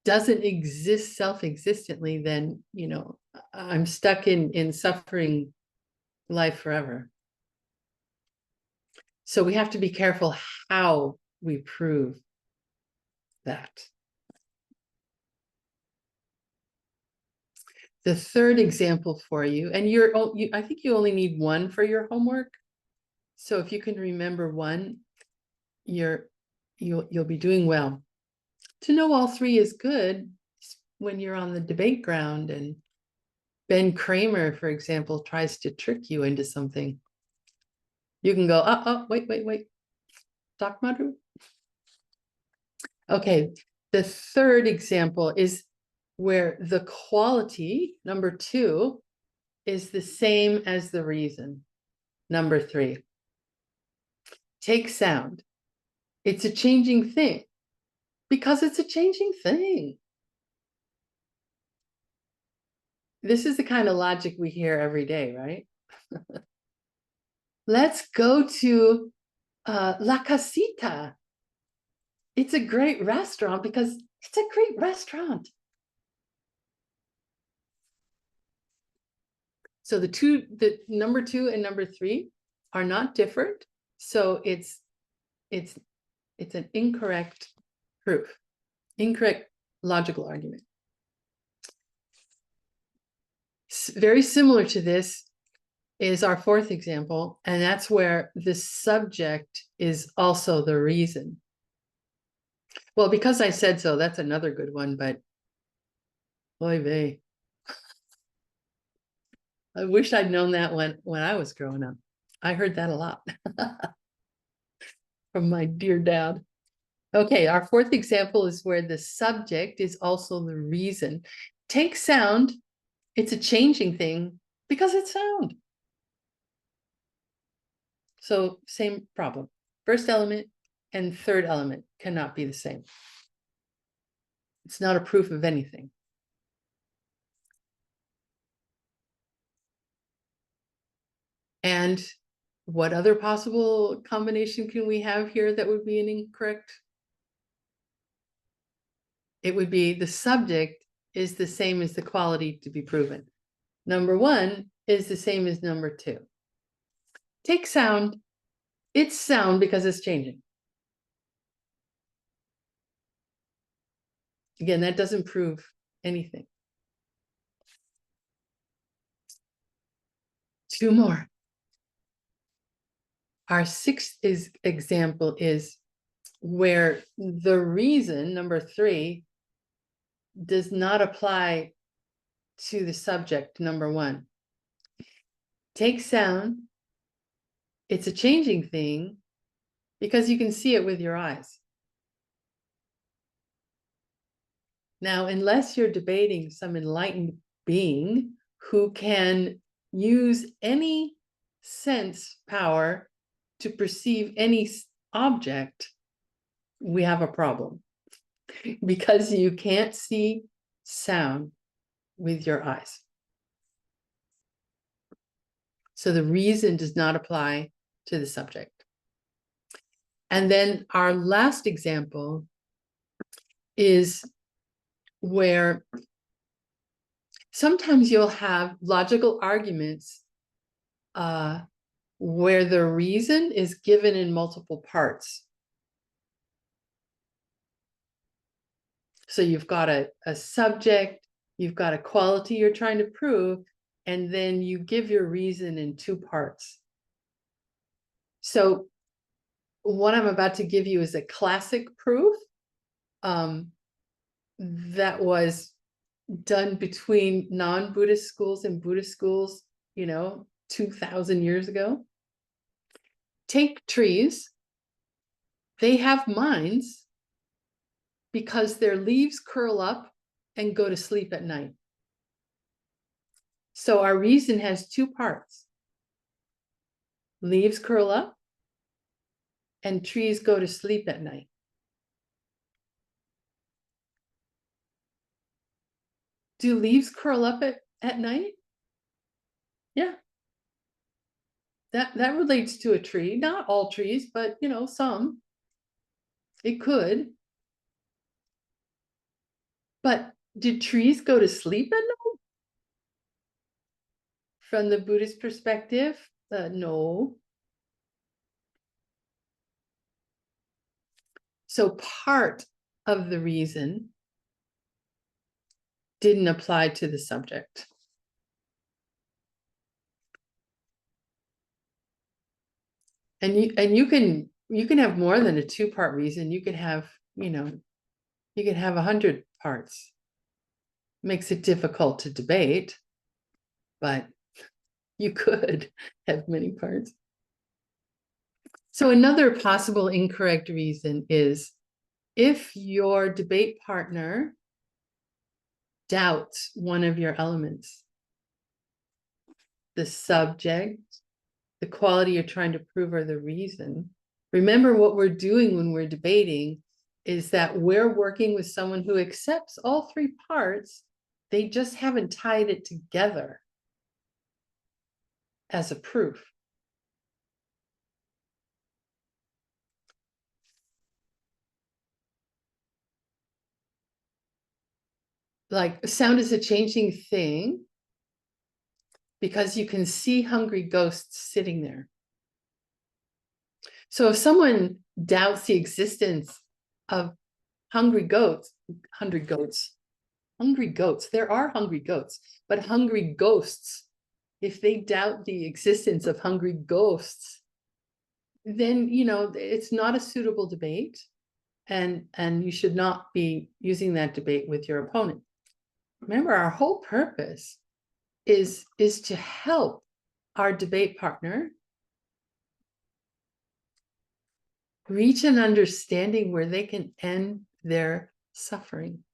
doesn't exist self-existently, then, you know, I'm stuck in suffering life forever. So we have to be careful how we prove that. The third example for you, and I think you only need one for your homework. So if you can remember one, you'll be doing well. To know all three is good when you're on the debate ground and Ben Kramer, for example, tries to trick you into something. You can go, wait. Doc Madhu. Okay, the third example is where the quality, number 2, is the same as the reason, number 3. Take sound. It's a changing thing because it's a changing thing. This is the kind of logic we hear every day, right? Let's go to La Casita. It's a great restaurant because it's a great restaurant. So the number 2 and number 3 are not different. So it's an incorrect proof, incorrect logical argument. Very similar to this is our fourth example, and that's where the subject is also the reason. Well, because I said so, that's another good one, but oy vey. I wish I'd known that when I was growing up. I heard that a lot from my dear dad. Okay, our fourth example is where the subject is also the reason. Take sound. It's a changing thing because it's sound. So same problem. First element and third element cannot be the same. It's not a proof of anything. And what other possible combination can we have here that would be an incorrect? It would be the subject is the same as the quality to be proven. Number 1 is the same as number 2. Take sound. It's sound because it's changing. Again, that doesn't prove anything. 2 more. Our sixth example is where the reason, number 3, does not apply to the subject, number 1. Take sound. It's a changing thing because you can see it with your eyes. Now, unless you're debating some enlightened being who can use any sense power to perceive any object, we have a problem because you can't see sound with your eyes. So the reason does not apply to the subject. And then our last example is where sometimes you'll have logical arguments where the reason is given in multiple parts. So you've got a subject, you've got a quality you're trying to prove, and then you give your reason in 2 parts. So what I'm about to give you is a classic proof that was done between non-Buddhist schools and Buddhist schools, 2,000 years ago. Take trees. They have minds because their leaves curl up and go to sleep at night. So our reason has 2 parts. Leaves curl up and trees go to sleep at night. Do leaves curl up at night? Yeah. That relates to a tree, not all trees, but you know, some. It could. But did trees go to sleep at night? From the Buddhist perspective, no. So part of the reason didn't apply to the subject. And you can have more than a two-part reason. You could have, you know, you could have 100 parts. Makes it difficult to debate, but you could have many parts. So another possible incorrect reason is if your debate partner doubts one of your elements, the subject, the quality you're trying to prove, or the reason. Remember, what we're doing when we're debating is that we're working with someone who accepts all three parts. They just haven't tied it together as a proof. Like sound is a changing thing because you can see hungry ghosts sitting there. So if someone doubts the existence of hungry goats, there are hungry goats, but hungry ghosts, if they doubt the existence of hungry ghosts, then, you know, it's not a suitable debate, and you should not be using that debate with your opponent. Remember, our whole purpose is to help our debate partner reach an understanding where they can end their suffering.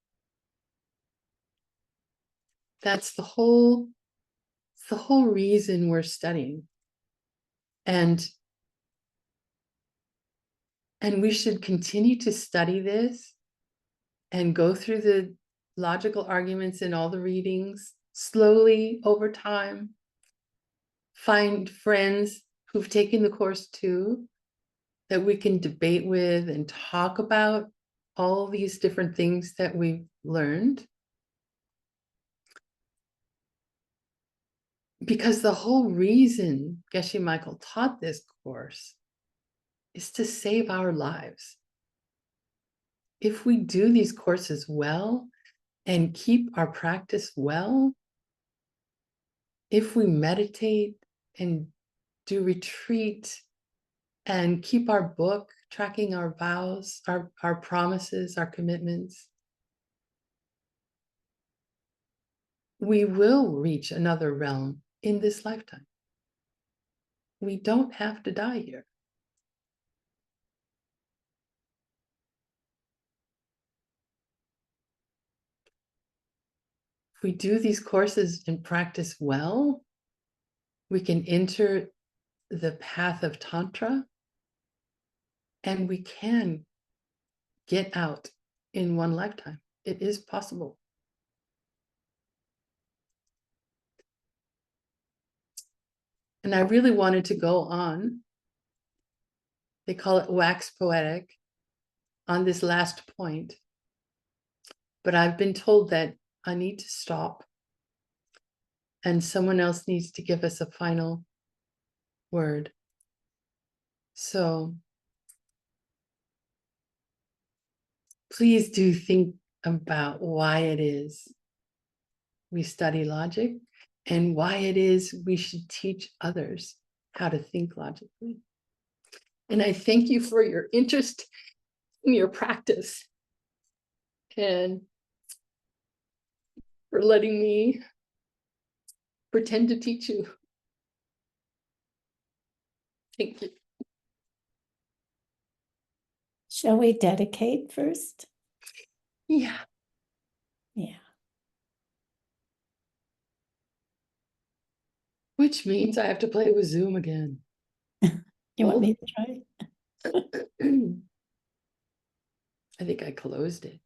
That's the whole reason we're studying. And we should continue to study this and go through the logical arguments in all the readings slowly over time. Find friends who've taken the course too, that we can debate with and talk about all these different things that we've learned. Because the whole reason Geshe Michael taught this course is to save our lives. If we do these courses well and keep our practice well, if we meditate and do retreat and keep our book, tracking our vows, our promises, our commitments, we will reach another realm in this lifetime. We don't have to die here. If we do these courses and practice well, we can enter the path of Tantra, and we can get out in one lifetime. It is possible. And I really wanted to go on, they call it wax poetic, on this last point, but I've been told that I need to stop and someone else needs to give us a final word. So please do think about why it is we study logic and why it is we should teach others how to think logically. And I thank you for your interest in your practice and for letting me pretend to teach you. Thank you. Shall we dedicate first? Yeah. Yeah. Which means I have to play with Zoom again. You want me to try? I think I closed it.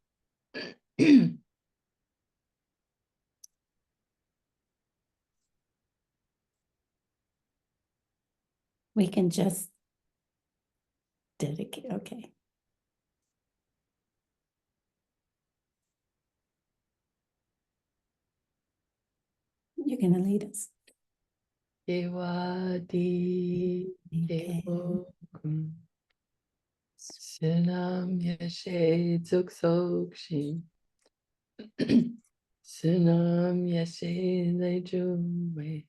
We can just dedicate, okay. You're going to lead us. Kewadi Okay. kewokum. Sinam yeshe tsuksokshi. Sinam yeshe lejuwe.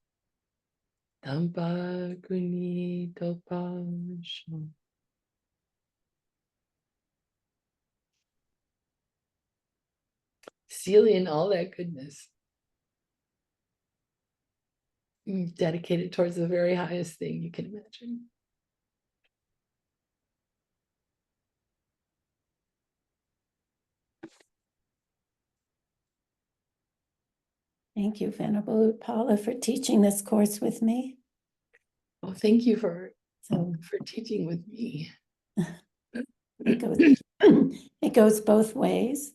Tampa kuni topasho. Sealing all that goodness. Dedicated towards the very highest thing you can imagine. Thank you, Venerable Utpala, for teaching this course with me. Well, thank you for So teaching with me. it goes, it goes both ways.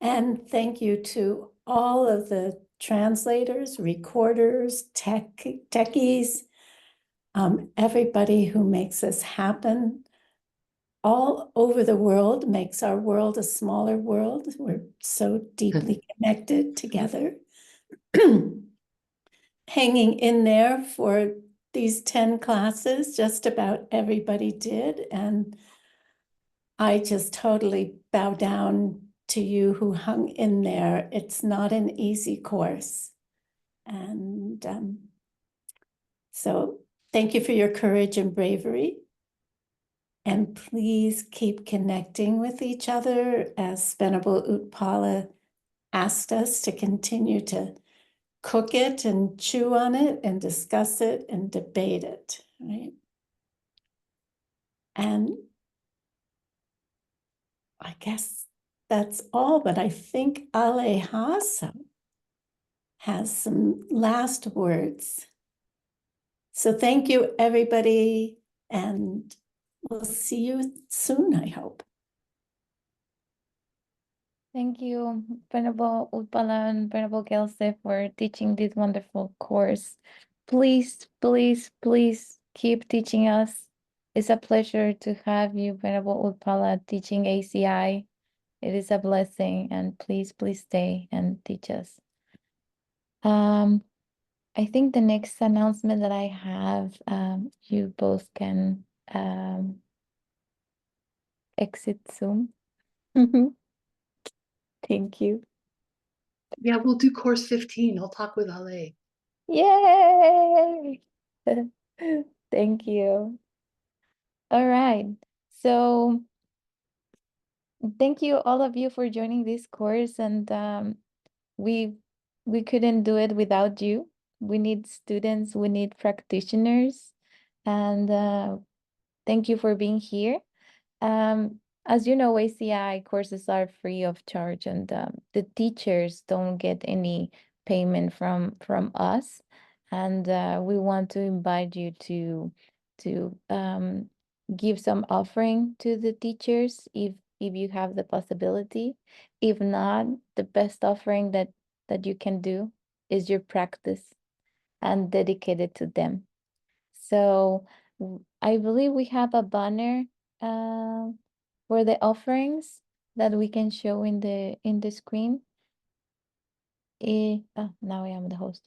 And thank you to all of the translators, recorders, techies, everybody who makes this happen. All over the world makes our world a smaller world. We're so deeply connected together. Hanging in there for these 10 classes, just about everybody did. And I just totally bow down to you who hung in there. It's not an easy course. And so thank you for your courage and bravery. And please keep connecting with each other as Venerable Utpala asked us to continue to cook it and chew on it and discuss it and debate it, right? And I guess that's all, but I think Alejasa has some last words. So thank you, everybody, and we'll see you soon, I hope. Thank you, Venerable Utpala and Venerable Gyelse, for teaching this wonderful course. Please, please, please keep teaching us. It's a pleasure to have you, Venerable Utpala, teaching ACI. It is a blessing, and please, please stay and teach us. I think the next announcement that I have, you both can exit Zoom. Thank you. Yeah, we'll do course 15. I'll talk with Ale. Yay! Thank you. All right. So thank you all of you for joining this course, and we couldn't do it without you. We need students, we need practitioners, and thank you for being here. As you know, ACI courses are free of charge, and the teachers don't get any payment from us. And we want to invite you to give some offering to the teachers if you have the possibility. If not, the best offering that you can do is your practice and dedicate it to them. So I believe we have a banner for the offerings that we can show in the screen. Now I am the host.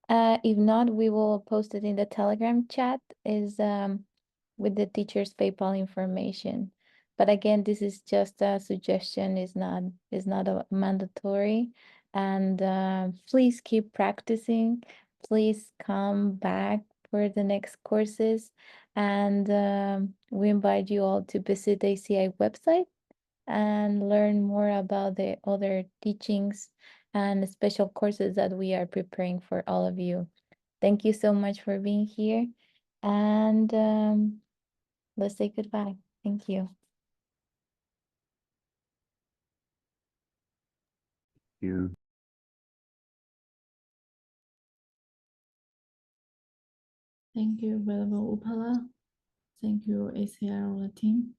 If not, we will post it in the Telegram chat is with the teacher's PayPal information. But again, this is just a suggestion, is not a mandatory. And please keep practicing. Please come back for the next courses. And we invite you all to visit the ACI website and learn more about the other teachings and special courses that we are preparing for all of you. Thank you so much for being here. And let's say goodbye. Thank you. You. Thank you, Venerable Utpala. Thank you, ACI team.